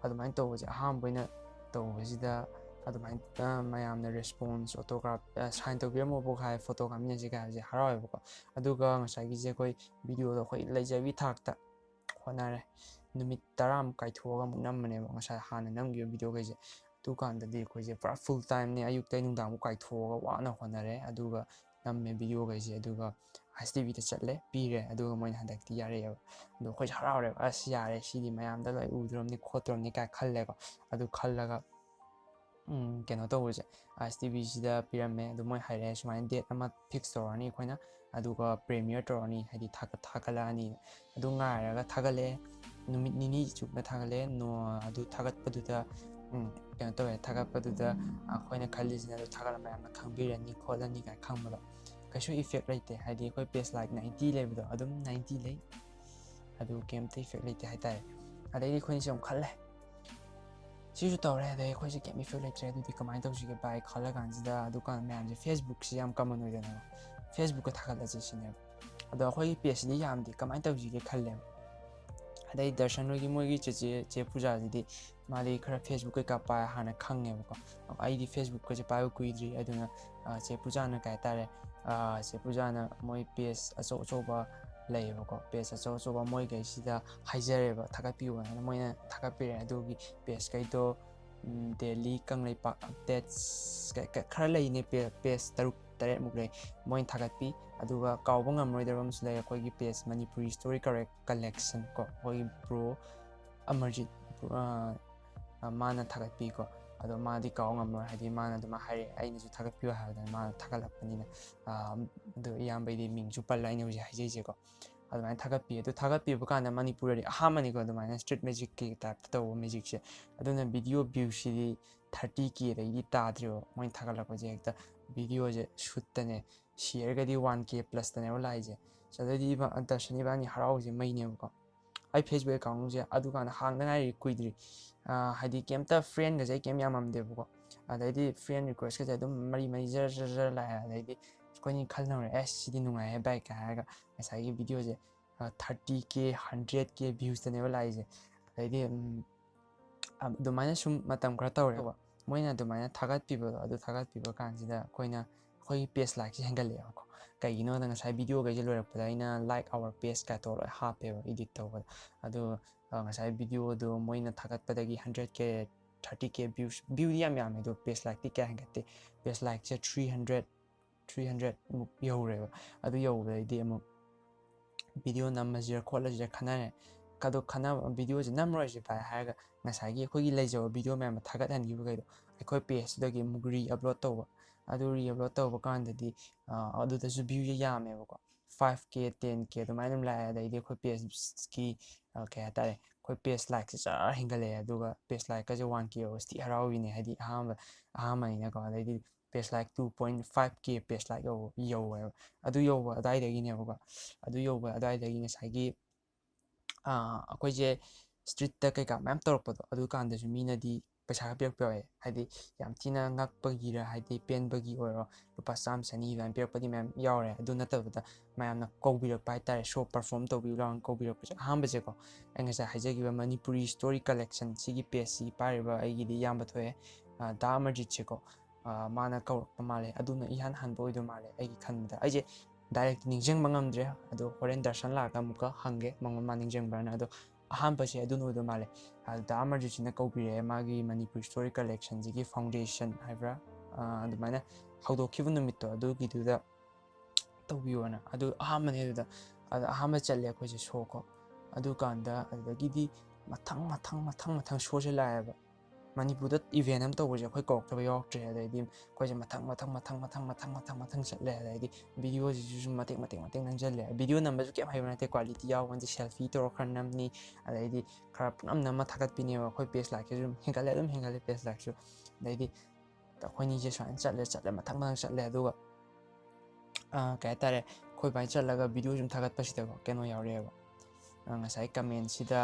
ꯑꯗꯨꯃꯥꯏꯅ ꯇꯧꯕꯁꯦ ꯑꯍꯥꯟꯕ ꯑꯣꯏꯅ ꯇꯧꯕꯁꯤꯗ ꯑꯗꯨꯃꯥꯏꯅ ꯃꯌꯥꯝꯅ ꯔꯦꯁꯄꯣꯟꯁ ꯑꯣꯇꯣꯒ꯭ꯔꯥꯐ ꯁꯥꯏꯟ ꯇꯧꯕꯤꯔꯝꯃꯣꯕꯨ ꯍꯥꯏ ꯐꯣꯇꯣ ꯀꯥꯞꯃꯤꯟꯅꯁꯤ ꯀꯥꯏ ꯍꯥꯏꯕꯁꯦ ꯍꯔꯥꯎꯋꯦꯕꯀꯣ ꯑꯗꯨꯒ ꯉꯁꯥꯏꯒꯤꯁꯦ ꯑꯩꯈꯣꯏ ꯚꯤꯗꯤꯑꯣꯗꯣ ꯑꯩꯈꯣꯏ ꯂꯩꯖꯕꯤ ꯊꯥꯛꯇ ꯍꯣꯠꯅꯔꯦ ꯅꯨꯃꯤꯠ 10ꯃꯨꯛ ꯀꯥꯏꯊꯣꯛꯑꯒ ꯑꯃꯨꯛ ꯅꯝꯕꯅꯦꯕ ꯉꯁꯥꯏ ꯍꯥꯟꯅ ꯅꯝꯈꯤꯕ ꯚꯤꯗꯤꯑꯣꯈꯩꯁꯦ ꯑꯗꯨꯀꯥꯟꯗꯗꯤ ꯑꯩꯈꯣꯏꯁꯦ ꯄꯨꯔꯥ ꯐꯨꯜ ꯇꯥꯏꯝꯅꯦ ꯑꯌꯨꯛꯇꯩ ꯅꯨꯡꯗꯥꯡꯐꯥꯎ ꯀꯥꯏꯊꯣꯛꯑꯒ ꯋꯥꯅ ꯍꯣꯠꯅꯔꯦ ꯑꯗꯨꯒ ꯅꯝꯃꯦ ꯚꯤꯗꯤꯑꯣꯈꯩꯁꯦ ꯑꯗꯨꯒ ISTV ꯆꯠꯂꯦ ꯄꯤꯔꯦ ꯑꯗꯨꯒ ꯃꯣꯏꯅ ꯍꯟꯗꯛꯇꯤ ꯌꯥꯔꯛꯑꯦꯕ ꯑꯗꯣ ꯑꯩꯈꯣꯏꯁꯨ ꯍꯔꯥꯎꯔꯦꯕ ꯑꯁ ꯌꯥꯔꯦ ꯁꯤꯗꯤ ꯃꯌꯥꯝꯗ ꯂꯣꯏ ꯎꯗ꯭ꯔꯕꯅꯤ ꯈꯣꯠꯇ꯭ꯔꯕꯅꯤ ꯀꯥꯏ ꯈꯜꯂꯦꯀꯣ ꯑꯗꯨ ꯈꯜꯂꯒ ꯀꯩꯅꯣ ꯇꯧꯕꯁꯦ ISTVꯁꯤꯗ ꯄꯤꯔꯝꯃꯦ ꯑꯗꯨ ꯃꯣꯏ ꯍꯥꯏꯔꯛꯑꯦ ꯁꯨꯃꯥꯏꯅ ꯗꯦꯠ ꯑꯃ ꯐꯤꯛꯁ ꯇꯧꯔꯅꯤ ꯑꯩꯈꯣꯏꯅ ꯑꯗꯨꯒ ꯄ꯭ꯔꯦꯃꯤꯌꯔ ꯇꯧꯔꯅꯤ ꯍꯥꯏꯗꯤ ꯊꯥꯒꯠꯂꯛꯑꯅꯤ ꯑꯗꯨ ꯉꯥꯏꯔꯒ ꯊꯥꯒꯠꯂꯛꯑꯦ ꯅꯨꯃꯤꯠ ꯅꯤꯅꯤ ꯆꯨꯞꯅ ꯊꯥꯒꯠꯂꯛꯑꯦ ꯑꯗꯨ ꯊꯥꯒꯠꯄꯗꯨꯗ ꯀꯩꯅꯣ ꯇꯧꯋꯦ ꯊꯥꯒꯠꯄꯗꯨꯗ ꯑꯩꯈꯣꯏꯅ ꯈꯜꯂꯤꯁꯤꯅ ꯑꯗꯨ ꯊꯥꯒꯠꯂ ꯃꯌꯥꯝꯅ ꯈꯪꯕꯤꯔꯅꯤ ꯈꯣꯠꯂꯅꯤ ꯀꯥꯏꯅ ꯈꯪꯕꯗꯣ ꯀꯩꯁꯨ ꯏꯐꯦꯛ ꯂꯩꯇꯦ ꯍꯥꯏꯗꯤ ꯑꯩꯈꯣꯏ ꯄꯦꯖ ꯂꯥꯏꯛ 90 ꯂꯩꯕꯗꯣ ꯑꯗꯨꯝ 90 ꯂꯩ ꯑꯗꯨ ꯀꯩꯝꯇ ꯏꯐꯦꯛ ꯂꯩꯇꯦ ꯍꯥꯏꯇꯥꯔꯦ ꯑꯗꯩꯗꯤ ꯑꯩꯈꯣꯏꯅꯁꯨ ꯑꯃꯨꯛ ꯈꯜꯂꯦ ꯁꯤꯁꯨ ꯇꯧꯔꯦ ꯑꯗꯩ ꯑꯩꯈꯣꯏꯁꯦ ꯀꯩꯝ ꯏꯐꯦꯛ ꯂꯩꯇ꯭ꯔꯦ ꯑꯗꯨꯗꯤ ꯀꯃꯥꯏꯅ ꯇꯧꯁꯤꯒꯦ ꯚꯥꯏ ꯈꯜꯂ ꯀꯥꯟꯁꯤꯗ ꯑꯗꯨꯀꯥꯟꯗ ꯃꯌꯥꯝꯁꯦ ꯐꯦꯁꯕꯨꯛꯁꯤ ꯌꯥꯝ ꯀꯃꯟ ꯑꯣꯏꯗꯅꯀꯣ ꯐꯦꯁꯕꯨꯛꯀ ꯊꯥꯒꯠꯂꯁꯦ ꯁꯤꯅꯦꯕ ꯑꯗꯣ ꯑꯩꯈꯣꯏꯒꯤ ꯄꯦꯖꯁꯤꯗꯤ ꯌꯥꯝꯗꯦ ꯀꯃꯥꯏꯅ ꯇꯧꯁꯤꯒꯦ ꯈꯜꯂꯦꯕ ꯑꯗꯩ ꯗꯔꯁꯟ ꯍꯣꯏꯒꯤ ꯃꯣꯏꯒꯤ ꯆꯦ ꯄꯨꯖꯥꯁꯤꯗꯤ ꯃꯥꯗꯤ ꯈꯔ ꯐꯦꯁꯕꯨꯛ ꯀꯩꯀꯥ ꯄꯥꯏ ꯍꯥꯟꯅ ꯈꯪꯉꯦꯕꯀꯣ ꯑꯩꯗꯤ ꯐꯦꯁꯕꯨꯛꯀꯁꯦ ꯄꯥꯏꯕ ꯀꯨꯏꯗ꯭ꯔꯤ ꯑꯗꯨꯅ ꯆꯦ ꯄꯨꯖꯥꯅ ꯀꯩ ꯍꯥꯏꯇꯥꯔꯦ ꯆꯦ ꯄꯨꯖꯥꯅ ꯃꯣꯏ ꯄꯦꯖ ꯑꯆꯧ ꯑꯆꯧꯕ ꯂꯩꯌꯦꯕꯀꯣ ꯄꯦꯖ ꯑꯆꯧ ꯑꯆꯧꯕ ꯃꯣꯏꯈꯩꯁꯤꯗ ꯍꯥꯏꯖꯔꯦꯕ ꯊꯥꯒꯠꯄꯤꯌꯨꯅ ꯃꯣꯏꯅ ꯊꯥꯒꯠꯄꯤꯔꯛꯑꯦ ꯑꯗꯨꯒꯤ ꯄꯦꯖꯈꯩꯗꯣ ꯗꯦꯜꯂꯤ ꯀꯪꯂꯩꯄꯥꯛ ꯑꯞꯗꯦꯠꯁ ꯈꯔ ꯂꯩꯅꯦ ꯄꯦꯖ 6-7ꯃꯨꯛ ꯂꯩ ꯃꯣꯏꯅ ꯊꯥꯒꯠꯄꯤ ꯑꯗꯨꯒ ꯀꯥꯎꯕ ꯉꯝꯃꯔꯣꯏꯗꯕ ꯑꯃꯁꯨ ꯂꯩ ꯑꯩꯈꯣꯏꯒꯤ ꯄꯦꯖ ꯃꯅꯤꯄꯨꯔꯤ ꯁ꯭ꯇꯣꯔꯤ ꯀꯂꯦꯛꯁꯟ ꯀꯣ ꯑꯩꯈꯣꯏꯒꯤ ꯕ꯭ꯔꯣ ꯑꯃꯔꯖꯤꯠ ꯃꯥꯅ ꯊꯥꯒꯠꯄꯤꯀꯣ ꯑꯗꯣ ꯃꯥꯗꯤ ꯀꯥꯎ ꯉꯝꯃꯔꯣꯏ ꯍꯥꯏꯗꯤ ꯃꯥꯅ ꯑꯗꯨꯃꯥꯏꯅ ꯍꯥꯏꯔꯛꯑꯦ ꯑꯩꯅꯁꯨ ꯊꯥꯒꯠꯄꯤꯌꯨ ꯍꯥꯏꯕꯗꯅ ꯃꯥꯅ ꯊꯥꯒꯠꯂꯛꯄꯅꯤꯅ ꯑꯗꯣ ꯏꯌꯥꯝꯕꯩꯗꯤ ꯃꯤꯡꯁꯨ ꯄꯜꯂ ꯑꯩꯅ ꯍꯧꯖꯤꯛ ꯍꯥꯏꯖꯩꯁꯦꯀꯣ ꯑꯗꯨꯃꯥꯏꯅ ꯊꯥꯒꯠꯄꯤ ꯑꯗꯨ ꯊꯥꯒꯠꯄꯤꯕ ꯀꯥꯟꯗ ꯃꯅꯤꯄꯨꯔꯗꯗꯤ ꯑꯍꯥꯟꯕꯅꯤꯀꯣ ꯑꯗꯨꯃꯥꯏꯅ ꯁ꯭ꯇ꯭ꯔꯤꯠ ꯃꯦꯖꯤꯛꯀꯤ ꯇꯥꯏꯞꯇ ꯇꯧꯕ ꯃꯦꯖꯤꯛꯁꯦ ꯑꯗꯨꯅ ꯚꯤꯗꯤꯑꯣ ꯚ꯭ꯌꯨꯁꯤꯗꯤ 30Kꯗꯒꯤꯗꯤ ꯇꯥꯗ꯭ꯔꯤꯕ ꯃꯣꯏꯅ ꯊꯥꯒꯠꯂꯛꯄꯁꯦ ꯍꯦꯛꯇ ꯚꯤꯗꯤꯑꯣꯁꯦ ꯁꯨꯠꯇꯅꯦ ꯁꯤꯌꯔꯒꯗꯤ 1K +ꯇꯅꯦꯕ ꯂꯥꯛꯏꯁꯦ ꯑꯗꯩꯗꯤ ꯗꯔꯁꯟ ꯏꯕꯥꯅꯤ ꯍꯔꯥꯎꯁꯦ ꯃꯩꯅꯦꯕꯀꯣ ꯑꯩ ꯐꯦꯁꯕꯨꯛ ꯑꯦꯀꯥꯎꯟꯁꯦ ꯑꯗꯨꯀꯥꯟꯗ ꯍꯥꯡꯗ ꯉꯥꯏꯔꯤ ꯀꯨꯏꯗ꯭ꯔꯤ ꯍꯥꯏꯗꯤ ꯀꯩꯝꯇ ꯐ꯭ꯔꯦꯟꯒꯁꯦ ꯑꯩ ꯀꯩꯝ ꯌꯥꯝꯃꯝꯗꯦꯕꯀோ ꯑꯗꯩꯗꯤ ꯐ꯭ꯔꯦꯟ ꯔꯤꯀ꯭ꯋꯦꯁꯀꯁꯦ ꯑꯗꯨꯝ ꯃꯔꯤ ꯖꯔ ꯂꯥꯛꯑꯦ ꯑꯗꯩꯗꯤ ꯑꯩꯈꯣꯏꯅꯤ ꯈꯜꯅꯔꯦ ꯁꯤꯗꯤ ꯅꯨꯡꯉꯥꯏꯍꯦ ꯕꯥꯏꯛꯀ ꯍꯥꯏꯔꯒ ꯉꯁꯥꯏꯒꯤ ꯚꯤꯗꯤꯑꯣꯁꯦ 30K 100K ꯚ꯭ꯌꯨꯁꯇꯅꯦꯕ ꯂꯥꯛꯏꯁꯦ ꯑꯗꯩꯗꯤ ꯑꯗꯨꯃꯥꯏꯅ ꯁꯨꯝ ꯃꯇꯝ ꯈꯔ ꯇꯧꯔꯦꯕ ꯃꯣꯏꯅ ꯑꯗꯨꯃꯥꯏꯅ ꯊꯥꯒꯠꯄꯤꯕꯗꯣ ꯑꯗꯨ ꯊꯥꯒꯠꯄꯤꯕ ꯀꯥꯟꯁꯤꯗ ꯑꯩꯈꯣꯏꯒꯤ ꯄꯦꯖ ꯂꯥꯏꯛꯁꯦ ꯍꯦꯟꯒꯠꯂꯛꯑꯦꯕꯀꯣ ꯀꯩꯒꯤꯅꯣꯗ ꯉꯁꯥꯏ ꯚꯤꯗꯤꯑꯣꯈꯩꯁꯦ ꯂꯣꯏꯔꯛꯄꯗ ꯑꯩꯅ ꯂꯥꯏꯛ ꯑꯋꯥꯔ ꯄꯦꯖ ꯀꯥꯏ ꯇꯧꯔ ꯂꯣꯏ ꯍꯥꯞꯄꯦꯕ ꯏꯗꯤꯠ ꯇꯧꯕꯗ ꯑꯗꯣ ꯉꯁꯥꯏ ꯚꯤꯗꯤꯑꯣꯗꯣ ꯃꯣꯏꯅ ꯊꯥꯒꯠꯄꯗꯒꯤ 100K 30K ꯚ꯭ꯌꯨꯗꯤ ꯌꯥꯝꯃꯦ ꯑꯗꯣ ꯄꯦꯖ ꯂꯥꯏꯛꯇꯤ ꯀꯌꯥ ꯍꯦꯟꯒꯠꯇꯦ ꯄꯦꯖ ꯂꯥꯏꯛꯁꯦ 300 ꯃꯨꯛ ꯌꯧꯔꯦꯕ ꯑꯗꯨ ꯌꯧꯕꯗꯩꯗꯤ ꯑꯃꯨꯛ ꯚꯤꯗꯤꯑꯣ ꯅꯝꯃꯁꯤꯔ ꯈꯣꯠꯂꯁꯤꯔ ꯈꯟꯅꯔꯦ ꯑꯗꯣ ꯈꯟꯅꯕ ꯚꯤꯗꯤꯑꯣꯁꯦ ꯅꯝꯃꯔꯣꯏꯁꯦ ꯚꯥꯏ ꯍꯥꯏꯔꯒ ꯉꯁꯥꯏꯒꯤ ꯑꯩꯈꯣꯏꯒꯤ ꯂꯩꯖꯕ ꯚꯤꯗꯤꯑꯣ ꯃꯌꯥꯝ ꯑꯃ ꯊꯥꯒꯠꯍꯟꯈꯤꯕꯈꯩꯗꯣ ꯑꯩꯈꯣꯏ ꯄꯦꯖꯇꯨꯗꯒꯤ ꯑꯃꯨꯛ ꯔꯤꯑꯞꯂꯣꯗ ꯇꯧꯕ ꯑꯗꯨ ꯔꯤꯑꯞꯂꯣꯗ ꯇꯧꯕ ꯀꯥꯟꯗꯗꯤ ꯑꯗꯨꯗꯁꯨ ꯚ꯭ꯌꯨꯁꯦ ꯌꯥꯝꯃꯦꯕꯀꯣ 5K 10K ꯑꯗꯨꯃꯥꯏꯅ ꯑꯗꯨꯝ ꯂꯥꯛꯑꯦ ꯑꯗꯩꯗꯤ ꯑꯩꯈꯣꯏ ꯄꯦꯖꯀꯤ ꯀꯩ ꯍꯥꯏꯇꯥꯔꯦ ꯑꯩꯈꯣꯏ ꯄꯦꯖ ꯂꯥꯏꯛꯁꯦ ꯖꯔ ꯍꯦꯟꯒꯠꯂꯛꯑꯦ ꯑꯗꯨꯒ ꯄꯦꯖ ꯂꯥꯏꯛꯀꯁꯦ 1K ꯌꯧꯕꯁꯤꯗꯤ ꯍꯔꯥꯎꯏꯅꯦ ꯍꯥꯏꯗꯤ ꯑꯍꯥꯟꯕꯅꯤꯅꯀꯣ ꯑꯗꯩꯗꯤ page like 2.5K page like ꯌꯧꯋꯦꯕ ꯑꯗꯨ ꯌꯧꯕ ꯑꯗꯨꯋꯥꯏꯗꯒꯤꯅꯦꯕꯀꯣ ꯑꯗꯨ ꯌꯧꯕ ꯑꯗꯨꯋꯥꯏꯗꯒꯤ ꯉꯁꯥꯏꯒꯤ ꯑꯩꯈꯣꯏꯁꯦ ꯁ꯭ꯇ꯭ꯔꯤꯠꯇ ꯀꯩꯀꯥ ꯃꯌꯥꯝ ꯇꯧꯔꯛꯄꯗꯣ ꯑꯗꯨꯀꯥꯟꯗꯁꯨ ꯃꯤꯅꯗꯤ ꯄꯩꯁꯥꯒ ꯄꯤꯔꯛꯄ ꯌꯥꯎꯋꯦ ꯍꯥꯏꯗꯤ ꯌꯥꯝ ꯊꯤꯅ ꯉꯛꯄꯒꯤꯔ ꯍꯥꯏꯗꯤ ꯄꯦꯟꯕꯒꯤ ꯑꯣꯏꯔꯣ ꯂꯨꯄꯥ 100-100 ꯑꯗꯨꯃꯥꯏꯅ ꯄꯤꯔꯛꯄꯗꯤ ꯃꯌꯥꯝ ꯌꯥꯎꯔꯦ ꯑꯗꯨ ꯅꯠꯇꯕꯗ ꯃꯌꯥꯝꯅ ꯀꯧꯕꯤꯔꯛꯄ ꯍꯥꯏꯇꯥꯔꯦ ꯁꯣ ꯄꯔꯐꯣꯔꯝ ꯇꯧꯕꯤꯌꯨ ꯂꯥꯎꯅ ꯀꯧꯕꯤꯔꯛꯄꯁꯦ ꯑꯍꯥꯟꯕꯁꯦꯀꯣ ꯑꯩ ꯉꯁꯥꯏ ꯍꯥꯏꯖꯈꯤꯕ ꯃꯅꯤꯄꯨꯔꯤ ꯁ꯭ꯇꯣꯔꯤ ꯀꯂꯦꯛꯁꯟ ꯁꯤꯒꯤ ꯄꯦꯖꯁꯤ ꯄꯥꯏꯔꯤꯕ ꯑꯩꯒꯤꯗꯤ ꯏꯌꯥꯝꯕ ꯊꯣꯛꯑꯦ ꯗꯥ ꯑꯃꯔꯖꯤꯠꯁꯦꯀꯣ ꯃꯥꯅ ꯀꯧꯔꯛꯄ ꯃꯥꯜꯂꯦ ꯑꯗꯨꯅ ꯏꯍꯥꯟ ꯍꯥꯟꯕ ꯑꯣꯏꯗꯧ ꯃꯥꯜꯂꯦ ꯑꯩꯒꯤ ꯈꯟꯕꯗ ꯑꯩꯁꯦ ꯗꯥꯏꯔꯦꯛꯇꯤ ꯅꯤꯡꯁꯤꯡꯕ ꯉꯝꯗ꯭ꯔꯦ ꯑꯗꯣ ꯍꯣꯔꯦꯟ ꯗꯔꯁꯟ ꯂꯥꯛꯑꯒ ꯑꯃꯨꯛꯀ ꯍꯪꯒꯦ ꯃꯉꯣꯟ ꯃꯥ ꯅꯤꯡꯁꯤꯡꯕ꯭ꯔꯅ ꯑꯗꯣ ꯑꯍꯥꯟꯕꯁꯦ ꯑꯗꯨꯅ ꯑꯣꯏꯗꯧ ꯃꯥꯜꯂꯦ ꯗꯥ ꯑꯃꯔꯖꯤꯠꯁꯤꯅ ꯀꯧꯕꯤꯔꯛꯑꯦ ꯃꯥꯒꯤ ꯃꯅꯤꯄꯨꯔꯤ ꯁ꯭ꯇꯣꯔꯤ ꯀꯂꯦꯛꯁꯟꯁꯤꯒꯤ ꯐꯥꯎꯟꯗꯦꯁꯟ ꯍꯥꯏꯕ꯭ꯔꯥ ꯑꯗꯨꯃꯥꯏꯅ ꯍꯧꯗꯣꯛꯈꯤꯕ ꯅꯨꯃꯤꯠꯇꯣ ꯑꯗꯨꯒꯤꯗꯨꯗ ꯇꯧꯕꯤꯌꯣꯅ ꯑꯗꯨ ꯑꯍꯥꯟꯕꯅꯦ ꯑꯗꯨꯗ ꯑꯍꯥꯟꯕ ꯆꯠꯂꯦ ꯑꯩꯈꯣꯏꯁꯦ ꯁꯣꯀꯣ ꯑꯗꯨꯀꯥꯟꯗ ꯑꯗꯨꯗꯒꯤꯗꯤ ꯃꯊꯪ ꯁꯣꯁꯦ ꯂꯥꯛꯑꯦꯕ ꯃꯅꯤꯄꯨꯔꯗ ꯏꯚꯦꯟ ꯑꯃ ꯇꯧꯕꯁꯦ ꯑꯩꯈꯣꯏ ꯀꯧꯔꯛꯇꯕ ꯌꯥꯎꯔꯛꯇ꯭ꯔꯦ ꯑꯗꯩꯗꯤ ꯑꯩꯈꯣꯏꯁꯦ ꯃꯊꯪ ꯆꯠꯂꯦ ꯑꯗꯩꯗꯤ ꯚꯤꯗꯤꯑꯣꯁꯤꯁꯨ ꯁꯨꯝ ꯃꯇꯦꯛ ꯅꯝꯁꯤꯜꯂꯦ ꯚꯤꯗꯤꯑꯣ ꯅꯝꯕꯁꯨ ꯀꯩꯝ ꯍꯩꯕ ꯅꯠꯇꯦ ꯀ꯭ꯋꯥꯂꯤꯇꯤ ꯌꯥꯎꯕꯅꯗꯤ ꯁꯦꯜꯐꯤ ꯇꯧꯔ ꯈꯔ ꯅꯝꯅꯤ ꯑꯗꯩꯗꯤ ꯈꯔ ꯄꯨꯡꯅꯝ ꯅꯝꯃ ꯊꯥꯒꯠꯄꯤꯅꯦꯕ ꯑꯩꯈꯣꯏ ꯄꯦꯖ ꯂꯥꯏꯛꯁꯤꯁꯨ ꯑꯗꯨꯝ ꯍꯦꯟꯒꯠꯂꯦ ꯄꯦꯖ ꯂꯥꯏꯛꯁꯨ ꯑꯗꯩꯗꯤ ꯑꯩꯈꯣꯏꯅꯤꯁꯦ ꯁꯨꯃꯥꯏꯅ ꯆꯠꯂꯦ ꯃꯊꯪ ꯆꯠꯂꯦ ꯑꯗꯨꯒ ꯀꯩ ꯍꯥꯏꯇꯥꯔꯦ ꯑꯩꯈꯣꯏ ꯕꯥꯏꯅ ꯆꯠꯂꯒ ꯚꯤꯗꯤꯑꯣ ꯁꯨꯝ ꯊꯥꯒꯠꯄꯁꯤꯗꯀꯣ ꯀꯩꯅꯣ ꯌꯥꯎꯔꯛꯑꯦꯕ ꯉꯁꯥꯏ ꯀꯃꯦꯟꯁꯤꯗ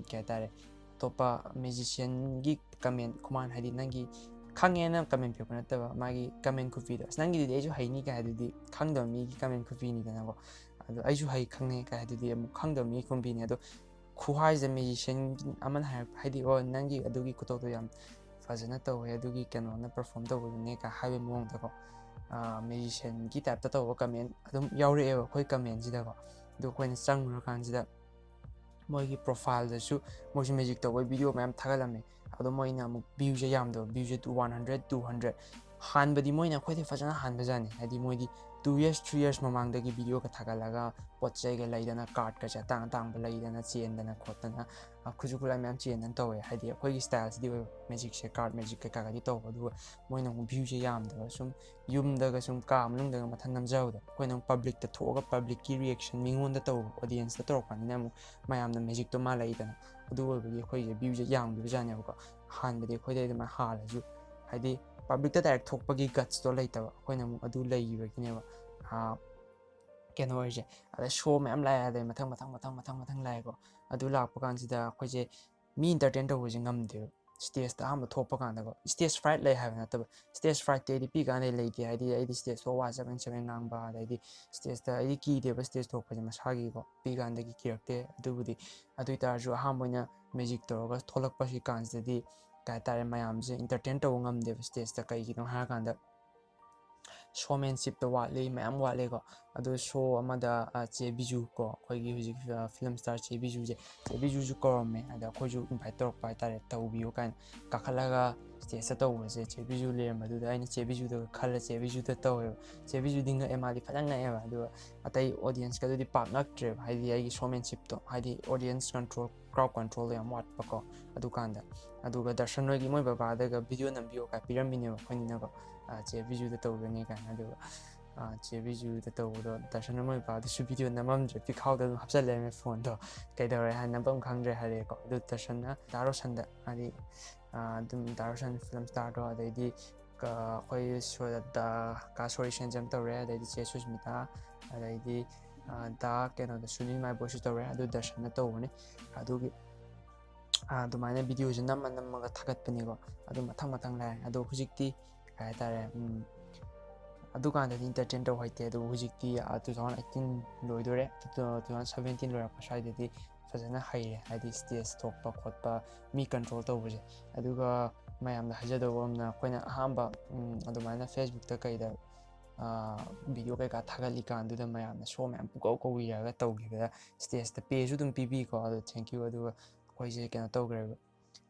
ꯀꯩ ꯍꯥꯏꯇꯥꯔꯦ ꯑꯇꯣꯞꯄ ꯃ꯭ꯌꯨꯖꯤꯁꯤꯌꯟꯒꯤ ꯀꯃꯦꯟ ꯈꯨꯃꯥꯟ ꯍꯥꯏꯗꯤ ꯅꯪꯒꯤ ꯈꯪꯉꯦꯅ ꯀꯃꯦꯟ ꯄꯤꯔꯛꯄ ꯅꯠꯇꯕ ꯃꯥꯒꯤ ꯀꯃꯦꯟ ꯈꯨꯄꯤꯗꯣ ꯑꯁ ꯅꯪꯒꯤꯗꯨꯗꯤ ꯑꯩꯁꯨ ꯍꯩꯅꯤ ꯀꯥꯏ ꯑꯗꯨꯗꯤ ꯈꯪꯗꯕ ꯃꯤꯒꯤ ꯀꯃꯦꯟ ꯈꯨꯄꯤꯅꯤꯗꯅꯀꯣ ꯑꯗꯣ ꯑꯩꯁꯨ ꯈꯪꯉꯦ ꯀꯥꯏ ꯑꯗꯨꯗꯤ ꯑꯃꯨꯛ ꯈꯪꯗꯕ ꯃꯤꯒꯤ ꯈꯨꯄꯤꯅꯤ ꯑꯗꯣ ꯈꯨꯍꯥꯏꯁꯤꯗ ꯃ꯭ꯌꯨꯖꯤꯁꯤꯌꯟ ꯑꯃꯅ ꯍꯥꯏꯔꯛꯄ ꯍꯥꯏꯗꯤ ꯅꯪꯒꯤ ꯑꯗꯨꯒꯤ ꯈꯨꯇꯧꯗꯣ ꯌꯥꯝ ꯐꯖꯅ ꯇꯧꯋꯦ ꯑꯗꯨꯒꯤ ꯀꯩꯅꯣꯅ ꯄꯔꯐꯣꯔꯝ ꯇꯧꯕꯗꯨꯅꯦ ꯀꯥꯏ ꯍꯥꯏꯕꯒꯤ ꯃꯑꯣꯡꯗꯀꯣ ꯃ꯭ꯌꯨꯖꯤꯁꯤꯌꯟꯒꯤ ꯇꯥꯏꯞꯇ ꯇꯧꯕ ꯀꯃꯦꯟ ꯑꯗꯨꯝ ꯌꯥꯎꯔꯛꯑꯦꯕ ꯑꯩꯈꯣꯏ ꯀꯃꯦꯟꯁꯤꯗꯀꯣ ꯑꯗꯨ ꯑꯩꯈꯣꯏꯅ ꯆꯪꯉꯨꯔꯀꯥꯟꯁꯤꯗ ꯃꯣꯏꯒꯤ ꯄ꯭ꯔꯣꯐꯥꯏꯜꯗꯁꯨ ꯃꯣꯏꯁꯨ ꯃ꯭ꯌꯨꯖꯤꯛ ꯇꯧꯕꯒꯤ ꯚꯤꯗꯤꯑꯣ ꯃꯌꯥꯝ ꯊꯥꯒꯠꯂꯝꯃꯦ ꯑꯗꯣ ꯃꯣꯏꯅ ꯑꯃꯨꯛ ꯚ꯭ꯌꯨꯁꯦ ꯌꯥꯝꯗꯕ ꯚ꯭ꯌꯨꯁꯦ 100 200 ꯍꯥꯟꯕꯗꯤ ꯃꯣꯏꯅ ꯑꯩꯈꯣꯏꯗꯤ ꯐꯖꯅ ꯍꯥꯟꯕꯖꯥꯠꯅꯤ ꯍꯥꯏꯗꯤ ꯃꯣꯏꯗꯤ 2 years 3 years mamangdagi video ka thagalaga potchai ga laidana card ka cha tang ba laidana chendana khotana khujukula myam chen tawe haidi khoi gi style di magic se card magic ka ga di to du moina view je yam da sum yum da ga sum ka amlung da mathan nam jaw da khoi nang public ta thoga public ki reaction mingon da to audience da torok pani namu mayam da magic to ma laidana adu gi khoi je view je yam du ja nya ko han bade khoi da ma hala ju haidi public ta direct thok pagi guts to laita khoi nang adu lai ba kine ba keno je ada show me am lai ada mathang lai ko adu lak pakan sida khoi je mi entertain to je ngam de stage ta am thok pakan da ko stage fright lai have na ta stage fright te di pi ga ne lai ti ai stage so wa 7 ngang ba ai stage ta ai ki de ba stage thok pa je ma gi ko pi ga da ki kirte adu budi adu ta ju ha moina magic to ga tholak pa si kan se di ka ta mayam je entertain to ngam de stage ta kai ki no ha kan da showmanship to watli mayam watli ko adu show amada che biju ko khoi gi huji film star che biju ju ko me ada khoi ju invite tor pa ta re tau biu kan ka khalaga stage sa to se che biju le madu da ai che biju do khala che biju da to che biju ding emali phalang na eba adu atai audience ka du di pak nak tre hai di ai gi showmanship to hai di audience control crowd control ya mat pa ko adu kan da adu ga darshan noi gi moi baba da ga video nam bio ka piram bine ko ni na ko che biju da to ni kan adu che biju da to do darshan moi ba du video namam je pi khau da hapsal le me phone to kai da re han nam khang re ha re ko du darshan na daro san da ari dum darshan film star do da di ka khoi so da ka sorry shen jam to re da di che susmita da di da keno da suni mai bo shi to re adu darshan na to ni adu gi ꯑꯗꯨꯃꯥꯏꯅ ꯚꯤꯗꯤꯑꯣꯁꯦ ꯅꯝꯃꯒ ꯊꯥꯒꯠꯄꯅꯤꯀꯣ ꯑꯗꯨ ꯃꯊꯪ ꯂꯥꯛꯑꯦ ꯑꯗꯣ ꯍꯧꯖꯤꯛꯇꯤ ꯀꯩ ꯍꯥꯏꯇꯥꯔꯦ ꯑꯗꯨꯀꯥꯟꯗꯗꯤ ꯏꯟꯇꯔꯇꯦꯟ ꯇꯧ ꯍꯩꯇꯦ ꯑꯗꯨꯕꯨ ꯍꯧꯖꯤꯛꯇꯤ 2018 ꯂꯣꯏꯗꯣꯔꯦ 2017 ꯂꯣꯏꯔꯛꯄ ꯁ꯭ꯋꯥꯏꯗꯗꯤ ꯐꯖꯅ ꯍꯩꯔꯦ ꯍꯥꯏꯗꯤ ꯁ꯭ꯇꯦꯖ ꯊꯣꯛꯄ ꯈꯣꯠꯄ ꯃꯤ ꯀꯟꯇ꯭ꯔꯣꯜ ꯇꯧꯕꯁꯦ ꯑꯗꯨꯒ ꯃꯌꯥꯝꯗ ꯍꯥꯏꯖꯗꯧꯕ ꯑꯃꯅ ꯑꯩꯈꯣꯏꯅ ꯑꯍꯥꯟꯕ ꯑꯗꯨꯃꯥꯏꯅ ꯐꯦꯁꯕꯨꯛꯇ ꯀꯩꯗ ꯚꯤꯗꯤꯑꯣ ꯀꯩꯀꯥ ꯊꯥꯒꯠꯂꯤꯀꯥꯟꯗꯨꯗ ꯃꯌꯥꯝꯅ ꯁꯣ ꯃꯌꯥꯝ ꯄꯨꯀꯧ ꯀꯧꯕꯤꯔꯒ ꯇꯧꯈꯤꯕꯗ ꯁ꯭ꯇꯦꯖꯇ ꯄꯦꯁꯨ ꯑꯗꯨꯝ ꯄꯤꯕꯤꯀꯣ ꯑꯗꯣ ꯊꯦꯡꯛ ꯌꯨ ꯑꯗꯨꯒ ꯑꯩꯈꯣꯏꯁꯦ ꯀꯩꯅꯣ ꯇꯧꯈ꯭ꯔꯦꯕ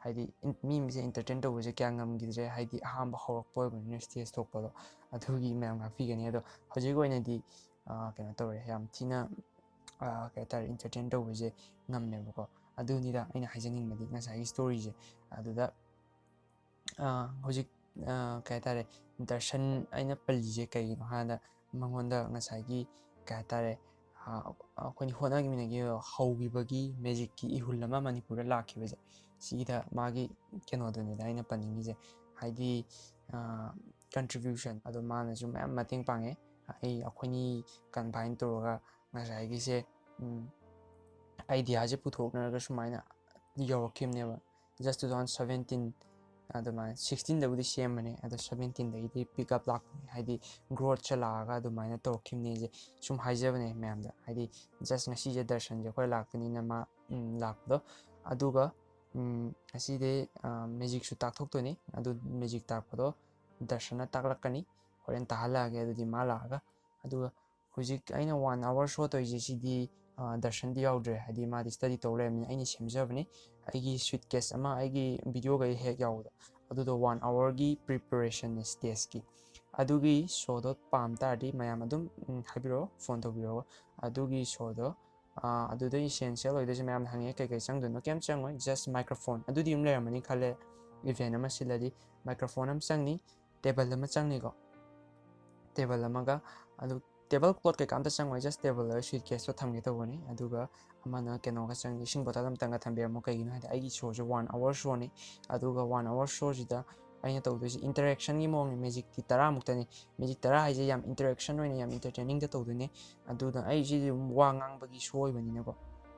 ꯍꯥꯏꯗꯤ ꯃꯤꯁꯦ ꯏꯟꯇꯔꯇꯦꯟ ꯇꯧꯕꯁꯦ ꯀꯌꯥ ꯉꯝꯈꯤꯗ꯭ꯔꯦ ꯍꯥꯏꯗꯤ ꯑꯍꯥꯟꯕ ꯍꯧꯔꯛꯄ ꯑꯣꯏꯕꯅꯤꯅ ꯁ꯭ꯇꯦꯖ ꯊꯣꯛꯄꯗꯣ ꯑꯗꯨꯒꯤ ꯃꯌꯥꯝ ꯉꯥꯛꯄꯤꯒꯅꯤ ꯑꯗꯣ ꯍꯧꯖꯤꯛ ꯑꯣꯏꯅꯗꯤ ꯀꯩꯅꯣ ꯇꯧꯔꯦ ꯌꯥꯝ ꯊꯤꯅ ꯀꯩ ꯍꯥꯏꯇꯥꯔꯦ ꯏꯟꯇꯔꯇꯦꯟ ꯇꯧꯕꯁꯦ ꯉꯝꯃꯦꯕꯀꯣ ꯑꯗꯨꯅꯤꯗ ꯑꯩꯅ ꯍꯥꯏꯖꯅꯤꯡꯕꯗꯤ ꯉꯁꯥꯏꯒꯤ ꯁ꯭ꯇꯣꯔꯤꯁꯦ ꯑꯗꯨꯗ ꯍꯧꯖꯤꯛ ꯀꯩ ꯍꯥꯏꯇꯥꯔꯦ ꯗꯔꯁꯟ ꯑꯩꯅ ꯄꯜꯂꯤꯁꯦ ꯀꯩꯒꯤꯅꯣ ꯍꯥꯏꯕꯗ ꯃꯉꯣꯟꯗ ꯉꯁꯥꯏꯒꯤ ꯀꯩ ꯍꯥꯏꯇꯥꯔꯦ ꯑꯩꯈꯣꯏꯅ ꯍꯣꯠꯅꯈꯤꯕꯒꯤ ꯍꯧꯈꯤꯕꯒꯤ ꯃꯦꯖꯤꯛꯀꯤ ꯏꯍꯨꯜ ꯑꯃ ꯃꯅꯤꯄꯨꯔꯗ ꯂꯥꯛꯈꯤꯕꯁꯦ ꯁꯤꯒꯤꯗ ꯃꯥꯒꯤ ꯀꯩꯅꯣꯗꯨꯅꯤꯗ ꯑꯩꯅ ꯄꯟꯅꯤꯡꯉꯤꯁꯦ ꯍꯥꯏꯗꯤ ꯀꯟꯇ꯭ꯔꯤꯕ꯭ꯌꯨꯁꯟ ꯑꯗꯣ ꯃꯥꯅꯁꯨ ꯃꯌꯥꯝ ꯃꯇꯦꯡ ꯄꯥꯡꯉꯦ ꯑꯩꯈꯣꯏꯅꯤ ꯀꯟꯕꯥꯏꯟ ꯇꯧꯔꯒ ꯉꯁꯥꯏꯒꯤꯁꯦ ꯑꯥꯏꯗꯤꯌꯥꯁꯦ ꯄꯨꯊꯣꯛꯅꯔꯒ ꯁꯨꯃꯥꯏꯅ ꯌꯧꯔꯛꯈꯤꯕꯅꯦꯕ ꯖꯁ 2017 ꯑꯗꯨꯃꯥꯏꯅ 16ꯗꯕꯨꯗꯤ ꯁꯦꯝꯕꯅꯦ ꯑꯗꯣ 17ꯗꯒꯤꯗꯤ ꯄꯤꯛ ꯑꯞ ꯂꯥꯛꯄꯅꯦ ꯍꯥꯏꯗꯤ ꯒ꯭ꯔꯣꯠꯁꯦ ꯂꯥꯛꯑꯒ ꯑꯗꯨꯃꯥꯏꯅ ꯇꯧꯔꯛꯈꯤꯕꯅꯦꯁꯦ ꯁꯨꯝ ꯍꯥꯏꯖꯕꯅꯦ ꯃꯌꯥꯝꯗ ꯍꯥꯏꯗꯤ ꯖꯁ ꯉꯁꯤꯁꯦ ꯗꯔꯁꯟꯁꯦ ꯑꯩꯈꯣꯏ ꯂꯥꯛꯇꯅꯤꯅ ꯃꯥ ꯂꯥꯛꯄꯗꯣ ꯑꯗꯨꯒ ꯑꯁꯤꯗꯤ ꯃꯦꯖꯤꯛꯁꯨ ꯇꯥꯛꯊꯣꯛꯇꯣꯏꯅꯤ ꯑꯗꯨ ꯃꯦꯖꯤꯛ ꯇꯥꯛꯄꯗꯣ ꯗꯔꯁꯟꯅ ꯇꯥꯛꯂꯛꯀꯅꯤ ꯍꯣꯔꯦꯟ ꯇꯥꯍꯜꯂꯛꯑꯒꯦ ꯑꯗꯨꯗꯤ ꯃꯥ ꯂꯥꯛꯑꯒ ꯑꯗꯨꯒ ꯍꯧꯖꯤꯛ ꯑꯩꯅ 1 hour ꯁꯣ ꯇꯧꯔꯤꯁꯦ ꯁꯤꯗꯤ ꯗꯔꯁꯟꯗꯤ ꯌꯥꯎꯗ꯭ꯔꯦ ꯍꯥꯏꯗꯤ ꯃꯥꯗꯤ ꯁ꯭ꯇꯗꯤ ꯇꯧ ꯂꯩꯔꯕꯅꯤꯅ ꯑꯩꯅ ꯁꯦꯝꯖꯕꯅꯤ ꯑꯩꯒꯤ ꯁ꯭ꯋꯤꯠ ꯀꯦꯁ ꯑꯃ ꯑꯩꯒꯤ ꯚꯤꯗꯤꯑꯣꯒ ꯍꯦꯛ ꯌꯥꯎꯕꯗꯣ ꯑꯗꯨꯗꯣ 1 hourꯒꯤ ꯄ꯭ꯔꯤꯄꯦꯔꯦꯁꯟꯅꯦ ꯁ꯭ꯇꯦꯖꯀꯤ ꯑꯗꯨꯒꯤ ꯁꯣꯗꯣ ꯄꯥꯝ ꯇꯥꯔꯗꯤ ꯃꯌꯥꯝ ꯑꯗꯨꯝ ꯍꯥꯏꯕꯤꯔꯛꯑꯣ ꯐꯣꯟ ꯇꯧꯕꯤꯔꯛꯑꯣ ꯑꯗꯨꯒꯤ ꯁꯣꯗꯣ ꯑꯗꯨꯗ ꯏꯁꯦꯟꯁꯤꯌꯦꯜ ꯑꯣꯏꯗꯣꯏꯁꯦ ꯃꯌꯥꯝꯅ ꯍꯪꯉꯦ ꯀꯩꯀꯩ ꯆꯪꯗꯣꯏꯅꯣ ꯀꯩꯝ ꯆꯪꯉꯣꯏ ꯖꯁ ꯃꯥꯏꯀ꯭ꯔꯣꯐꯣꯟ ꯑꯗꯨꯗꯤ ꯑꯗꯨꯝ ꯂꯩꯔꯝꯃꯅꯤ ꯈꯜꯂꯦ ꯏꯚꯦꯟꯠ ꯑꯃ ꯁꯤꯜꯂꯗꯤ ꯃꯥꯏꯀ꯭ꯔꯣꯐꯣꯟ ꯑꯃ ꯆꯪꯅꯤ ꯇꯦꯕꯜ ꯑꯃ ꯆꯪꯅꯤꯀꯣ ꯇꯦꯕꯜ ꯑꯃꯒ ꯑꯗꯨ ꯇꯦꯕꯜ ꯀ꯭ꯂꯣꯠ ꯀꯩꯀꯥ ꯑꯝꯇ ꯆꯪꯉꯣꯏ ꯖꯁ ꯇꯦꯕꯜꯗ ꯁ꯭ꯋꯤꯠ ꯀꯦꯁꯇꯣ ꯊꯝꯒꯦ ꯇꯧꯕꯅꯤ ꯑꯗꯨꯒ ꯑꯃꯅ ꯀꯩꯅꯣꯒ ꯆꯪꯉꯤ ꯏꯁꯤꯡ ꯕꯣꯇꯜ ꯑꯃꯇꯪꯒ ꯊꯝꯕꯤꯔꯝꯃꯣ ꯀꯩꯒꯤꯅꯣ ꯍꯥꯏꯗꯤ ꯑꯩꯒꯤ ꯁꯣꯁꯦ 1 hour ꯁꯣꯅꯤ ꯑꯗꯨꯒ 1 hour ꯁꯣꯁꯤꯗ ꯑꯩꯅ ꯇꯧꯗꯣꯏꯁꯦ ꯏꯟꯇꯔꯦꯛꯁꯟꯒꯤ ꯃꯑꯣꯡꯅꯤ ꯃꯦꯖꯤꯛꯇꯤ 10ꯃꯨꯛꯇꯅꯤ ꯃꯦꯖꯤꯛ 10 ꯍꯥꯏꯁꯦ ꯌꯥꯝ ꯏꯟꯇꯔꯦꯛꯁꯟ ꯑꯣꯏꯅ ꯌꯥꯝ ꯏꯟꯇꯔꯇꯦꯅꯤꯡꯗ ꯇꯧꯗꯣꯏꯅꯦ ꯑꯗꯨꯅ ꯑꯩꯁꯤꯗꯤ ꯋꯥ ꯉꯥꯡꯕꯒꯤ ꯁꯣ ꯑꯣꯏꯕꯅꯤꯅꯀꯣ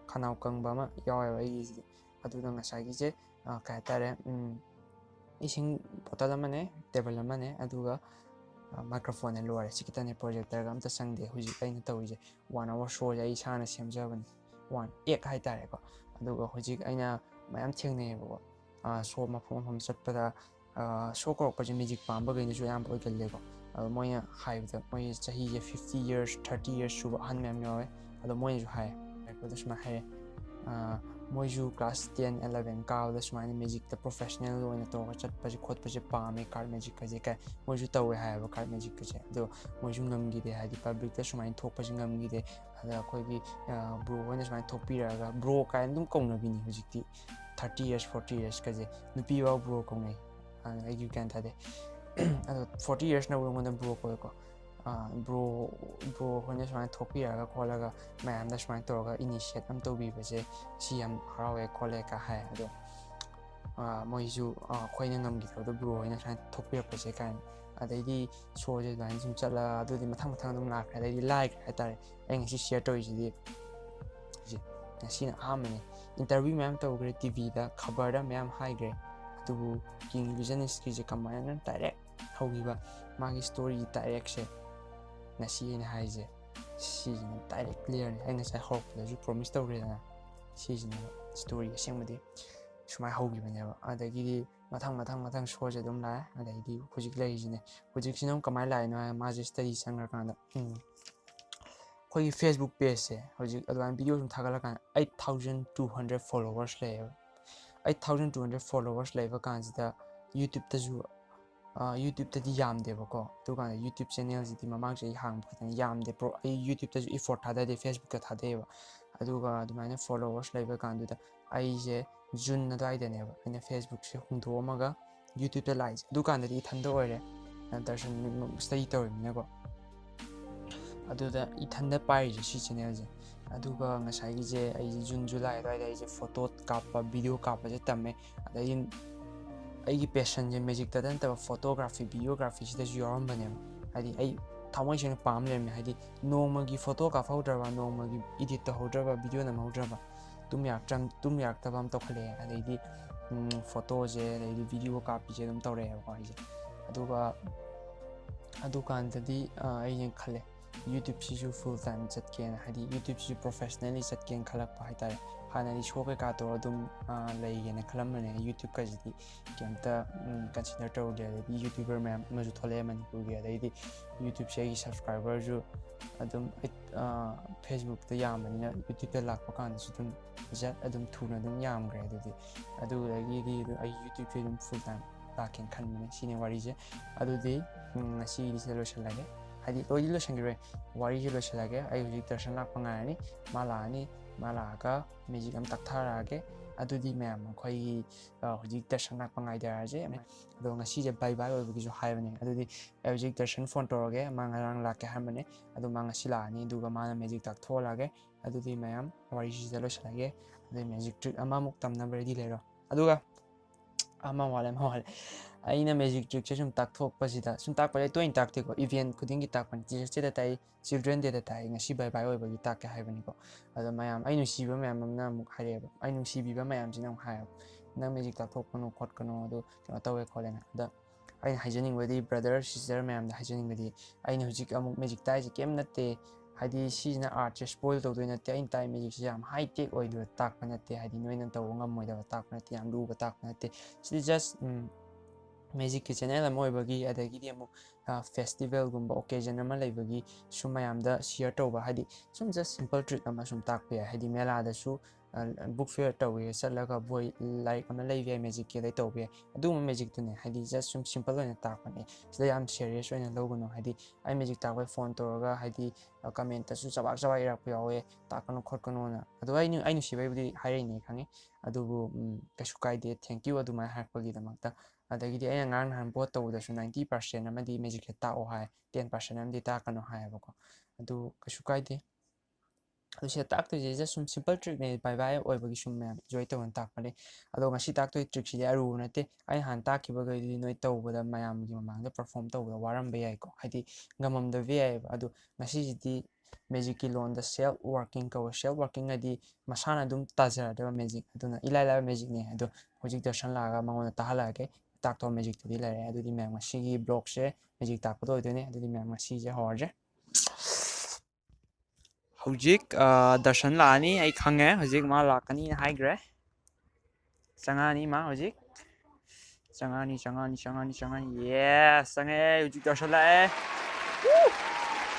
ꯈꯅꯥꯎ ꯀꯪꯕ ꯑꯃ ꯌꯥꯎꯋꯦꯕ ꯑꯩꯒꯤꯁꯤꯗꯤ ꯑꯗꯨꯅ ꯉꯁꯥꯏꯒꯤꯁꯦ ꯀꯩ ꯍꯥꯏꯇꯥꯔꯦ ꯏꯁꯤꯡ ꯕꯣꯇꯜ ꯑꯃꯅꯦ ꯇꯦꯕꯜ ꯑꯃꯅꯦ ꯑꯗꯨꯒ ꯃꯥꯏꯀ꯭ꯔꯣꯐꯣꯟꯅꯦ ꯂꯣꯏꯔꯦ ꯁꯤ ꯈꯤꯇꯪꯅꯦ ꯄ꯭ꯔꯣꯖꯦꯛꯇꯔꯒ ꯑꯝꯇ ꯆꯪꯗꯦ ꯍꯧꯖꯤꯛ ꯑꯩꯅ ꯇꯧꯔꯤꯁꯦ 1 hour ꯁꯣꯁꯦ ꯑꯩ ꯏꯁꯥꯅ ꯁꯦꯝꯖꯕꯅꯤ 1 egg ꯍꯥꯏꯇꯥꯔꯦꯀꯣ ꯑꯗꯨꯒ ꯍꯧꯖꯤꯛ ꯑꯩꯅ ꯃꯌꯥꯝ ꯊꯦꯡꯅꯩꯌꯦꯕꯀꯣ ꯁꯣ ꯃꯐꯝ ꯆꯠꯄꯗ ꯁꯣ ꯀꯧꯔꯛꯄꯁꯦ ꯃꯦꯖꯤꯛ ꯄꯥꯝꯕꯈꯩꯅꯁꯨ ꯑꯌꯥꯝꯕ ꯑꯣꯏꯒꯜꯂꯦꯀꯣ ꯑꯗꯣ ꯃꯣꯏꯅ ꯍꯥꯏꯕꯗ ꯃꯣꯏ ꯆꯍꯤꯁꯦ 50 years 30 years ꯁꯨꯕ ꯑꯍꯟ ꯃꯌꯥꯝ ꯌꯥꯎꯋꯦ ꯑꯗꯣ ꯃꯣꯏꯅꯁꯨ ꯍꯥꯏꯌꯦ ꯁꯨꯃꯥꯏꯅ ꯍꯥꯏꯔꯦ मोजू क्लास 10 11 काउदा सुमाइना मैजिक द प्रोफेशनल ओइना तोगा चटपजे खोटपजे पामे कार्ड मैजिक कजे काय मोजू तवे हायबा कार्ड मैजिक कजे दो मोजू ngамगिदे हादि पब्लिक दा सुमाइन थोकपजे ngамगिदे अदा अखोइगी ब्रो ओइना सुमाइन थोकपिरागा ब्रो काय दुम कौनबिनी हुजिकति 30 years 40 years कजे नुपि वा ब्रो कौनै आइगु क्यान थादे अदा 40 years ना उंगोना ब्रो कोको bro hoine smai thopi aga kholaga mayam da smai toga initiate am to bi base siam harawe khole ka hai ado moiju khoine ngam gi do bro hoine smai thopi base kan adai show je dan sum chala adu di mathang mathang dum la adai like hatare eng si share to ji ji sina amene interview ma'am to gre tv da khabar da ma'am hai gre adu king business ki je kamana direct hogiba magi story direct se nasi ini haije season direct clear and I hope that you promise to read season story asengmadi sumai hogi bane ba adagi mathang show je dum la adagi hojik lai jine hojik sinam kamai lai no ma je study sangar kan khoi Facebook page se hojik adwan video sum thagala kan 8200 followers le 8200 followers le ba kan da YouTube ta ju YouTube ta di yamde ba ko to kan YouTube channel ji di mamang je hang phatang yamde pro YouTube ta ju effort thada de Facebook ka thade ba adu ga du maine followers leba kan du da ai je June na dai de ne ba ina Facebook se hung do ma ga YouTube ta lai du kan da i than do ore darshan study to mi ko adu da i than da pai je si channel je adu ga ngasai gi je ai June July dai dai je photo ka pa video ka pa je tamme ada in I passion je magic ta dan ta photography videography sida yoram bane hadi ai thamoi sing pam le me hadi noma gi photo ka photo ba noma gi edit ta hodra ba video na hodra ba tum yak ta bam to khale hadi di photo je hadi video copy je dum to re ba ai je adu kan ta di ai yen khale YouTube si full time chat ken hadi YouTube si professionally chat ken khalak pa haitare hana di show ka to dum lai gen khalam ne YouTube ka ji kemta consider to de YouTuber ma'am ma ju thole man ku ge dai di YouTube se subscriber ju adum Facebook ta yam ne YouTube ta lak pa kan su dum jat adum thuna dum yam gre di adu di YouTube se dum full time lakin khan ne sine wari je adu di si di se lo shalage hadi loi lo sangre wari je lo shalage ai hujik darshan lak pa ngani mala ka magic am tak thara ge adu di ma'am khoi hujik darshan lak pa ngai da je ado ngasi je bye bye oi gi jo hai bane adu di hujik darshan phone to ge ma ngarang lak ke han bane adu ma ngasi la ni du ga ma magic tak thola ge adu di ma'am wari je lo shalage adu magic trick ama muk tam na ready le ro adu ga ama wale aina magic trick se sum tak thok pa sida sum tak pa le toin tak te ko event khuding gi tak pan ti se da tai children day da tai ngasi bye bye oi ba gi tak ke hai bani ko ado mayam ainu si ba mayam na muk hai ba ainu si bi ba mayam jina hai na magic tak thok kono khot kono ado tawe khole na da aina hygienic wadi brother sister mayam da hygienic wadi aina hujik amuk magic tai je kem na te hadi si na art je spoil to do na te ain tai magic si am high tech oi do tak pa na te hadi noi na to ngam moi da tak na te am lu ba tak na te si just magic channel am oi bagi adagi di amu festival gumba occasion ama lai bagi sumayam da share to ba hadi sum just simple trick ama sum tak pe hadi mela da su book fair to we salaga boy like ama lai vi magic ke dai to be adu magic tu ne hadi just sum simple oi na tak pa ne sida am serious oi na logo no hadi ai magic tak we phone to ga hadi comment ta su sabak sabai rak pe we tak no khot kono na adu ai nu si bai budi hai ni khangi adu kasu kai de thank you adu mai har pa gi da mak ta adagi ai ngang han bot to da su 90% amadi magic ta o hai 10% amdi ta kano hai ba ko adu kasu kai de adu se tak to je sum simple trick ne bye bye oi bagi sum me joy to tak pale adu ngasi tak to trick si aru na te ai han ta ki ba ga di noi to ba da mayam gi mamang da perform to ba waram be ai ko hadi ngamam da ve ai adu ngasi di magic ki lon da self working adi masana dum tajar da magic adu na ilala magic ne adu hojik darshan la ga mangon ta hala ge tak to magic to di la adu di ma'am ngasi gi blog se magic tak pa do ne adu di ma'am ngasi je horje hojik darshan la ni ai khange hojik ma la kani hai gre changani ma hojik changani yes sange hojik darshan la e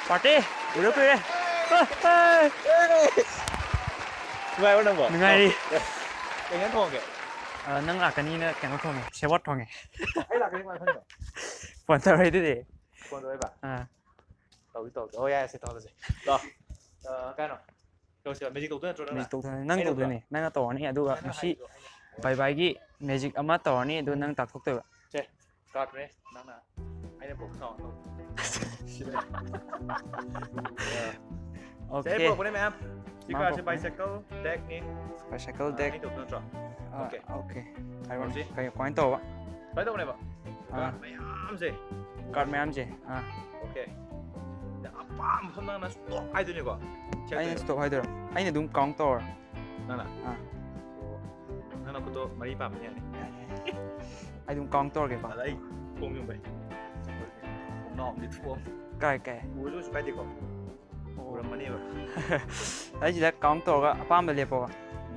party ure pe ngai ꯀꯩꯅ ꯊꯣꯡꯒꯦ ꯅꯪ ꯂꯥꯛꯀꯅꯤꯅ ꯀꯩꯅꯣ ꯊꯣꯡꯉꯦ ꯁꯦꯕꯣꯠ ꯊꯣꯡꯉꯦ ꯑꯩ ꯂꯥꯛꯀꯅꯤ ꯀꯃꯥꯏꯅ ꯈꯪꯉꯤꯅꯣ ꯐꯣꯟ ꯇꯧꯔꯛꯏꯗꯨꯗꯤ ꯐꯣꯟ ꯇꯧꯔꯛꯏꯕ ꯑꯥ ꯇꯧꯗꯦ ꯍꯣꯏ ꯌꯥꯔꯦ ꯁꯤ ꯇꯧꯍꯜꯂꯁꯤ ꯂꯥꯛꯑꯣ ꯀꯩꯅꯣ ꯇꯧꯁꯤꯔ ꯃꯦꯖꯤꯛ ꯇꯧꯗꯣꯏ ꯅꯠꯇ꯭ꯔꯣ ꯅꯪꯅ ꯃꯦꯖꯤꯛ ꯇꯧꯗꯣꯏꯅꯤ ꯅꯪ ꯇꯧꯗꯣꯏꯅꯤ ꯅꯪꯅ ꯇꯧꯔꯅꯤ ꯑꯗꯨꯒ ꯅꯪꯅ ꯉꯁꯤ ꯍꯥꯏꯔꯤꯗꯣ ꯕꯥꯏ ꯕꯥꯏꯒꯤ ꯃꯦꯖꯤꯛ ꯑꯃ ꯇꯧꯔꯅꯤ ꯑꯗꯨ ꯅꯪ ꯇꯥꯛꯊꯣꯛꯇꯣꯏꯕ ꯁꯦ ꯀꯥꯔꯠꯅꯦ ꯅꯪꯅ ꯑꯩꯅ ꯄꯣꯛ ꯇꯧ ꯁꯦ ꯑꯩ ꯄꯣꯔꯛꯄꯅꯦ ꯃꯌꯥꯝ ꯁꯤ ꯀꯥꯔꯠꯁꯦ ꯕꯥꯏꯁꯦꯀꯜ ꯗꯦꯛꯅꯤ ꯕꯥꯏꯁꯥꯏꯀꯜ ꯗꯦꯛ ꯑꯩ ꯇꯧꯗꯣꯏ ꯅꯠꯇ꯭ꯔꯣ ꯑꯣꯀꯦ ꯑꯣꯀꯦ ꯍꯥꯏꯔꯣꯅꯦ ꯍꯧꯖꯤꯛ ꯀꯃꯥꯏꯅ ꯇꯧꯕ ꯀꯃꯥꯏꯅ ꯇꯧꯕꯅꯦꯕ ꯀꯥꯔꯠ ꯃꯌꯥꯝꯁꯦ ꯀꯥꯔꯠ ꯃꯌꯥꯝꯁꯦ ꯑꯣꯀꯦ ꯑꯄꯥꯝꯕ ꯃꯐꯝ ꯅꯪꯅ ꯁ꯭ꯇꯣꯞ ꯍꯥꯏꯗꯣꯏꯅꯤꯀꯣ ꯑꯩꯅ ꯁ꯭ꯇꯣꯞ ꯍꯥꯏꯗꯣꯏꯔꯣ ꯑꯩꯅ ꯑꯗꯨꯝ ꯀꯥꯎꯟ ꯇꯧꯔ ꯅꯪꯅ ꯅꯪꯅ ꯈꯨꯠꯇꯣ ꯃꯔꯤ ꯄꯥꯝꯕꯅꯤ ꯌꯥꯅꯤ ꯑꯩ ꯑꯗꯨꯝ ꯀꯥꯎꯟ ꯇꯧꯔꯒꯦꯀꯣ ꯑꯗ ꯑꯩ ꯈꯣꯡ ꯌꯨꯝꯕꯩ ꯈꯣꯡꯅꯥꯎ ꯑꯃꯗꯤ ꯊꯣꯛꯑꯣ ꯀꯥꯏ ꯎꯔꯁꯨ ꯀꯥꯏꯗꯦꯀꯣ ꯎꯔꯝꯃꯅꯦꯕ ꯑꯩꯁꯤꯗ ꯀꯥꯎꯟ ꯇꯧꯔꯒ ꯑꯄꯥꯝꯕ ꯂꯦꯞꯄꯣꯕ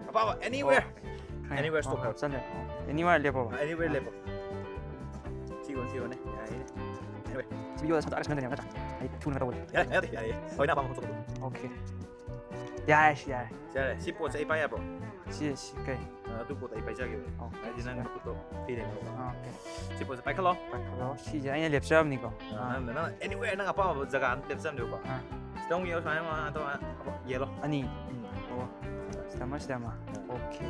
ꯑꯄꯥꯝꯕ ꯑꯦꯅꯤꯋꯦꯌꯔ ꯑꯦꯅꯤꯋꯦꯌꯔ ꯁ꯭ꯇꯣꯞ ꯍꯥꯏꯕ ꯆꯠꯂꯦ ꯑꯦꯅꯤꯋꯦꯌꯔ ꯂꯦꯞꯄꯣꯕ ꯑꯦꯅꯤꯋꯦꯌꯔ ꯂꯦꯞꯄꯣ ꯊꯤꯌꯣꯅꯦ ꯌꯥꯏꯅꯦ ꯚꯤꯗꯤꯑꯣꯗ ꯁꯝꯇꯥꯛ ꯁꯝꯅꯗꯣꯏꯅꯦ ꯅꯠꯇ꯭ꯔꯥ ꯑꯩ ꯊꯨꯅ ꯇꯧꯕꯗ ꯌꯥꯏ ꯍꯣꯏ ꯅꯪ ꯑꯄꯥꯝꯕ ꯃꯐꯝ ꯊꯣꯛꯄꯗꯣ ꯑꯣꯀꯦ ꯌꯥꯔꯦ ꯌꯥꯔꯦ ꯁꯤ ꯄꯣꯠꯁꯦ ꯑꯩ ꯄꯥꯏ ꯌꯥꯕ꯭ꯔꯣ ꯁꯤ ꯀꯩ ꯑꯗꯨ ꯄꯣꯠꯇꯣ ꯑꯩ ꯄꯥꯏꯖꯒꯦꯕ ꯍꯥꯏꯗꯤ ꯅꯪ ꯈꯨꯠꯇꯣ ꯐꯤꯔꯦꯅꯦꯕ ꯑꯣꯀꯦ ꯁꯤ ꯄꯣꯠꯁꯦ ꯄꯥꯏꯈꯠꯂꯣ ꯁꯤꯁꯦ ꯑꯩꯅ ꯂꯦꯞꯆꯔꯕꯅꯤꯀꯣ ꯅꯪ ꯑꯦꯅꯤꯋꯦꯌꯔ ꯅꯪ ꯑꯄꯥꯝꯕ ꯖꯒꯥ ꯑꯃ ꯂꯦꯞꯆꯕꯅꯦꯕꯀꯣ ꯁꯤꯗ ꯑꯃꯨꯛ ꯌꯦꯜꯂꯣ ꯁꯨꯃꯥꯏꯅ ꯇꯧꯔ ꯌꯦꯜꯂꯣ ꯑꯅꯤ ꯑꯣ ꯁꯤꯗ ꯑꯃ ꯑꯣꯀꯦ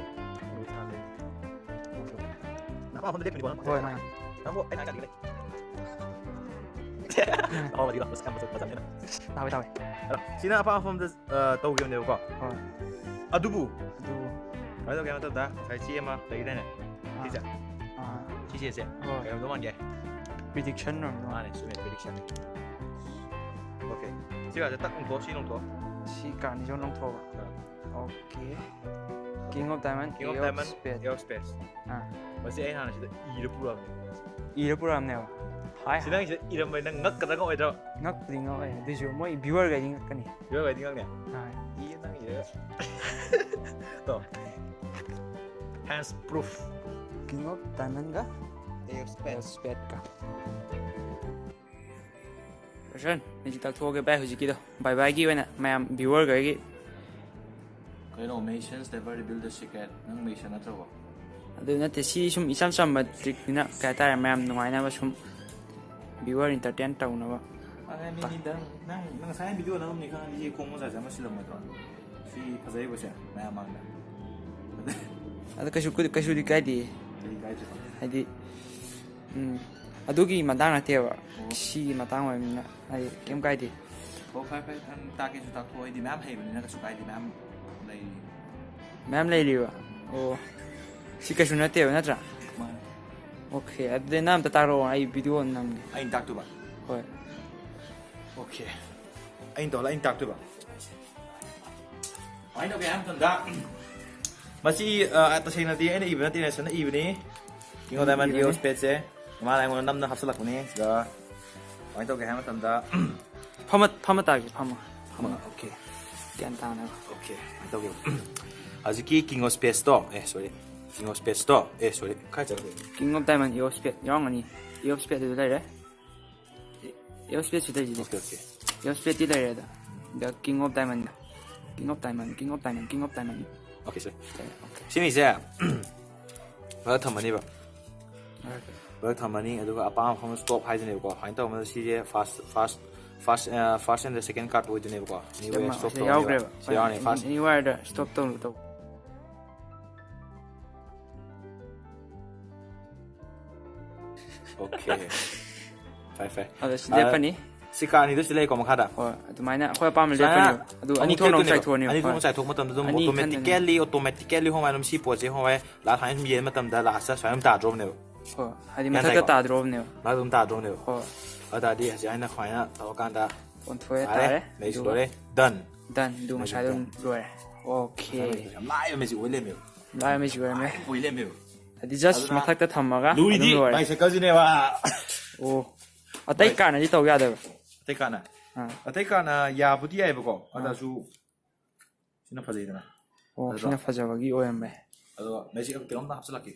ꯅꯪ ꯑꯄꯥꯝꯕ ꯂꯦꯞꯄꯅꯤꯀꯣ ꯍꯣꯏ ꯃꯥꯅꯤ ꯅꯪꯕꯨ ꯑꯩꯅ ꯍꯥꯏꯔꯒ ꯂꯩ ꯑꯄꯥꯝꯕꯗꯤ ꯂꯥꯛꯄ ꯃꯇꯝꯅꯤꯅ ꯇꯥꯋꯦ ꯁꯤꯅ ꯑꯄꯥꯝꯕ ꯃꯐꯝꯗ ꯇꯧꯈꯤꯕꯅꯦꯕꯀꯣ ꯑꯗꯨꯕꯨ ꯀꯃꯥꯏꯅ ꯇꯧꯒꯦ ꯍꯥꯏꯕ ꯃꯇꯝꯗ ꯉꯁꯥꯏ ꯆꯦ ꯑꯃ ꯂꯩꯒꯤꯗꯥꯏꯅꯦ ꯁꯤꯁꯦ ꯁꯤ ꯆꯦꯁꯦ ꯀꯩꯅꯣꯝꯗꯧ ꯃꯥꯟꯒꯦ ꯄ꯭ꯔꯤꯗꯤꯛꯁꯟ ꯃꯥꯅꯦ ꯆꯨꯝꯃꯦ ꯄ꯭ꯔꯤꯗꯤꯛꯁꯟ ꯑꯣꯀꯦ ꯁꯤꯒꯥꯁꯦ ꯇꯛ ꯂꯣꯡꯊꯣꯛ ꯁꯤ ꯂꯣꯡꯊꯣꯛ ꯁꯤ ꯀꯥꯔꯅꯤꯁꯨ ꯂꯧꯊꯣꯛꯑꯕ okay king of diamond king of diamond air space ꯃꯁꯤ ꯑꯩ ꯍꯥꯟꯅ ꯁꯤꯗ ꯏꯔ ꯄꯨꯔꯛꯑꯕꯅꯦ ꯏꯔ ꯄꯨꯔꯛꯑꯕꯅꯦꯕ ꯁꯤ ꯅꯪ ꯁꯤꯗ ꯏꯔꯝꯕꯩ ꯅꯪ ꯉꯛꯀꯗ꯭ꯔꯒ ꯑꯣꯏꯗ꯭ꯔꯣ ꯉꯛꯄꯨꯗꯤ ꯉꯛꯑꯣꯏ ꯑꯗꯨꯏꯁꯨ ꯃꯣꯏ ꯚ꯭ꯌꯨꯋꯔꯒꯩꯗꯤ ꯉꯛꯀꯅꯤ ꯚ꯭ꯌꯨꯋꯔꯒꯩꯗꯤ ꯉꯛꯅꯦ ꯏ ꯅꯪ ꯏꯔꯒ ꯇꯣ ꯍꯦꯟꯁ ꯄ꯭ꯔꯨꯐ ꯀꯤꯡ ꯑꯣꯐ ꯗꯥꯏꯃꯟꯒ ꯑꯦꯌꯔ ꯁ꯭ꯄꯦꯠꯀ ꯔꯣꯁꯟ ꯃꯦꯖꯤꯛ ꯇꯥꯛꯊꯣꯛꯑꯒꯦ ꯚꯥꯏ ꯍꯧꯖꯤꯛꯀꯤꯗꯣ ꯕꯥꯏ ꯕꯥꯏꯒꯤ ꯑꯣꯏꯅ ꯃꯌꯥꯝ ꯚ꯭ꯌꯨꯋꯔꯒꯩꯒꯤ ꯀꯩꯅꯣ magicians never reveal the secret ꯅꯪ ꯃꯦꯁꯟ ꯅꯠꯇ꯭ꯔꯕꯣ ꯑꯗꯨ ꯅꯠꯇꯦ ꯁꯤ ꯁꯨꯝ ꯏꯆꯝ ꯆꯝꯕ ꯇ꯭ꯔꯤꯛꯅꯤꯅ ꯀꯩ ꯍꯥꯏꯇꯥꯔꯦ ꯃꯌꯥꯝ ꯅꯨꯡꯉꯥꯏꯅꯕ ꯁꯨꯝ ꯚ꯭ꯌꯨꯋꯔ ꯏꯟꯇꯔꯇꯦꯟ ꯇꯧꯅꯕ ꯅꯪ ꯉꯁꯥꯏ ꯚꯤꯗꯤꯑꯣ ꯅꯝꯃꯤ ꯈꯪꯉꯗꯤ ꯁꯤ ꯈꯣꯡ ꯃꯆꯥꯁꯦ ꯑꯃ ꯁꯤꯜꯂꯝꯃꯣꯏꯗ꯭ꯔꯣ ꯁꯤ ꯐꯖꯩꯕꯁꯦ ꯃꯌꯥꯝ ꯃꯥꯡꯗ ꯑꯗꯨ ꯀꯩꯁꯨꯗꯤ ꯀꯥꯏꯗꯦ ꯀꯔꯤ ꯀꯥꯏꯗ꯭ꯔꯣ ꯍꯥꯏꯗꯤ ꯑꯗꯨꯒꯤ ꯃꯇꯥꯡ ꯅꯠꯇꯦꯕ ꯁꯤꯒꯤ ꯃꯇꯥꯡ ꯑꯣꯏꯕꯅꯤꯅ ꯍꯥꯏꯗꯤ ꯀꯩꯝ ꯀꯥꯏꯗꯦ ꯍꯣ ꯐꯔꯦ ꯅꯪ ꯇꯥꯛꯀꯦꯁꯨ ꯇꯥꯛꯊꯣꯛ ꯑꯩꯗꯤ ꯃꯌꯥꯝ ꯍꯩꯕꯅꯤꯅ ꯀꯩꯁꯨ ꯀꯥꯏꯗꯦ ꯃꯌꯥꯝ ꯂꯩꯔꯤꯕ ꯑꯣ ꯁꯤ ꯀꯩꯁꯨ ꯅꯠꯇꯦꯕ ꯅꯠꯇ꯭ꯔꯥ ꯃꯥꯅꯦ ꯑꯣꯀꯦ ꯑꯗꯨꯗꯤ ꯅꯪ ꯑꯝꯇ ꯇꯥꯛꯂꯛꯑꯣ ꯑꯩ ꯚꯤꯗꯤꯑꯣ ꯅꯝꯒꯦ ꯑꯩꯅ ꯇꯥꯛꯇꯣꯏꯕ ꯍꯣꯏ ꯑꯣꯀꯦ ꯑꯩꯅ ꯇꯥꯛꯇꯣꯏꯕ ꯀꯃꯥꯏꯅ ꯇꯧꯒꯦ ꯍꯥꯏꯕ ꯃꯇꯝꯗ ꯃꯁꯤ ꯇꯁꯦꯡꯅꯗꯤ ꯑꯩꯅ ꯏꯕ ꯅꯠꯇꯦ ꯅꯦꯁꯟꯅ ꯏꯕꯅꯤ ꯀꯤꯡ ꯑꯣꯐ ꯗꯥꯏꯃꯟ ꯏꯌꯣ ꯁ꯭ꯄꯦꯁꯁꯦ ꯃꯥꯅ ꯑꯩꯉꯣꯟꯗ ꯅꯝꯅ ꯍꯥꯞꯆꯤꯜꯂꯛꯄꯅꯤ ꯁꯤꯗ ꯀꯃꯥꯏꯅ ꯇꯧꯒꯦ ꯍꯥꯏꯕ ꯃꯇꯝꯗ ꯐꯝꯃ ꯇꯥꯒꯦ ꯐꯝꯃ ꯑꯣꯀꯦ ꯒ꯭ꯌꯥꯟ ꯇꯥꯅꯕ ꯑꯣꯀꯦ ꯀꯃꯥꯏꯅ ꯇꯧꯒꯦ ꯍꯧꯖꯤꯛꯀꯤ ꯀꯤꯡ ꯑꯣꯐ ꯁ꯭ꯄꯦꯁꯇꯣ ꯀꯤꯡ ꯑꯣꯐ ꯁ꯭ꯄꯦꯁꯇꯣ ꯈꯔ ꯆꯠꯂꯦ ꯀꯤꯡ ꯑꯣꯐ ꯗꯥꯏꯃꯟ ꯏꯌꯣ ꯁ꯭ꯄꯦꯠ ꯌꯥꯎꯔꯝꯒꯅꯤ ꯏꯌꯣ ꯁ꯭ꯄꯦꯠ ꯑꯗꯨ ꯂꯩꯔꯦ ꯏꯌꯣ ꯁ꯭ꯄꯦꯠ ꯁꯤꯗꯩꯁꯤꯗꯤ ꯑꯣꯀꯦ ꯏꯌꯣ ꯁ꯭ꯄꯦꯠꯇꯤ ꯂꯩꯔꯦ ꯑꯗ king of diamond king of diamond okay ꯁꯤꯅꯤꯁꯦ ꯕꯔ ꯊꯝꯃꯅꯤꯕ ꯑꯗꯨꯒ ꯑꯄꯥꯝꯕ ꯃꯐꯝ ꯁ꯭ꯇꯣꯞ ꯍꯥꯏꯗꯣꯏꯅꯦꯕꯀꯣ ꯁꯨꯃꯥꯏꯅ ꯇꯧꯕꯗ ꯁꯤꯁꯦ ꯐꯥꯔꯁ ꯑꯦꯟ ꯁꯦꯀꯦꯟ ꯀꯥꯔꯠ ꯑꯣꯏꯗꯣꯏꯅꯦꯕꯀꯣ ꯑꯦꯅꯤꯋꯦꯌꯔ ꯁ꯭ꯇꯣꯞ ꯇꯧꯔꯅꯤꯕ ꯌꯥꯎꯈ꯭ꯔꯦꯕ ꯁꯤ ꯌꯥꯎꯔꯅꯤ ꯐꯥꯔꯁ ꯑꯦꯅꯤꯋꯦꯌꯔꯗ ꯁ꯭ꯇꯣꯞ ꯇꯧ ꯑꯣꯀꯦ ꯐꯔꯦ ꯑꯗ ꯁꯤ ꯂꯦꯞꯄꯅꯤ ꯁꯤ ꯀꯥꯔꯅꯤꯗꯣ ꯁꯤ ꯂꯩꯀꯣ ꯃꯈꯥꯗ ꯍꯣꯏ ꯑꯗꯨꯃꯥꯏꯅ ꯑꯩꯈꯣꯏ ꯑꯄꯥꯝꯕ ꯂꯦꯞꯄꯅꯦꯕ ꯑꯗꯨ ꯑꯅꯤ ꯊꯣꯛꯅ ꯑꯃꯨꯛ ꯆꯥꯏꯊꯣꯛꯑꯅꯦꯕ ꯑꯅꯤ ꯊꯣꯛꯅ ꯆꯥꯏꯊꯣꯛ ꯃꯇꯝꯗ ꯑꯗꯨꯝ ꯑꯣꯇꯣꯃꯦꯇꯤꯀꯦꯜꯂꯤ ꯍꯣꯏ ꯑꯗꯨꯝ ꯁꯤ ꯄꯣꯠꯁꯦ ꯍꯣꯏ ꯂꯥꯁ ꯁꯨꯝ ꯌꯦꯡꯕ ꯃꯇꯝꯗ ꯂꯥꯁꯇ ꯁꯨꯃꯥꯏꯅ ꯇꯥꯗ꯭ꯔꯣꯕꯅꯦꯕ ꯍꯣꯏ ꯍꯥꯏꯗꯤ ꯃꯊꯛꯇ ꯇꯥꯗ꯭ꯔꯣꯕꯅꯦꯕ ꯃꯊꯛꯇ ꯑꯗꯨꯝ ꯇꯥꯗ꯭ꯔꯣꯕꯅꯦꯕ ꯍꯣꯏ ꯑꯗꯨ ꯇꯥꯔꯗꯤ ꯍꯧꯖꯤꯛ ꯑꯩꯅ ꯁꯨꯃꯥꯏꯅ ꯇꯧꯔꯀꯥꯟꯗ ꯑꯣꯟꯊꯣꯛꯑꯦ ꯇꯥꯔꯦ ꯃꯦꯖꯤꯛ ꯂꯣꯏꯔꯦ ꯗꯟ ꯑꯗꯨ ꯉꯁꯥꯏꯗꯣ ꯂꯣꯏꯔꯦ ꯑꯣꯀꯦ ꯌꯥꯝ ꯂꯥꯏꯕ ꯃꯦꯖꯤꯛ ꯑꯣꯏ ꯂꯩꯔꯝꯃꯦꯕ ꯂꯥꯏꯕ ꯃꯦꯖꯤꯛ ꯑꯣꯏꯔꯝꯃꯦ ꯑꯣꯏ ꯂꯩꯔꯝꯃꯦꯕ ꯍꯥꯏꯗꯤ ꯖꯁ ꯃꯊꯛꯇ ꯊꯝꯃꯒ ꯑꯗꯨꯝ ꯂꯣꯏꯔꯦ ꯕꯥꯏꯁꯥꯏꯀꯜꯁꯤꯅꯦꯕ ꯑꯣ ꯑꯇꯩ ꯀꯥꯔꯅꯗꯤ ꯇꯧ ꯌꯥꯗꯕ ꯑꯇꯩ ꯀꯥꯔꯅ ꯌꯥꯕꯨꯗꯤ ꯌꯥꯏꯕꯀꯣ ꯑꯗꯨꯁꯨ ꯁꯤꯅ ꯐꯖꯩꯗꯅ ꯑꯣ ꯁꯤꯅ ꯐꯖꯕꯒꯤ ꯑꯣꯏꯔꯝꯃꯦ ꯑꯗꯣ ꯃꯦꯖꯤꯛ ꯀꯩꯅꯣꯝꯇ ꯍꯥꯞꯆꯤꯜꯂꯛꯀꯦ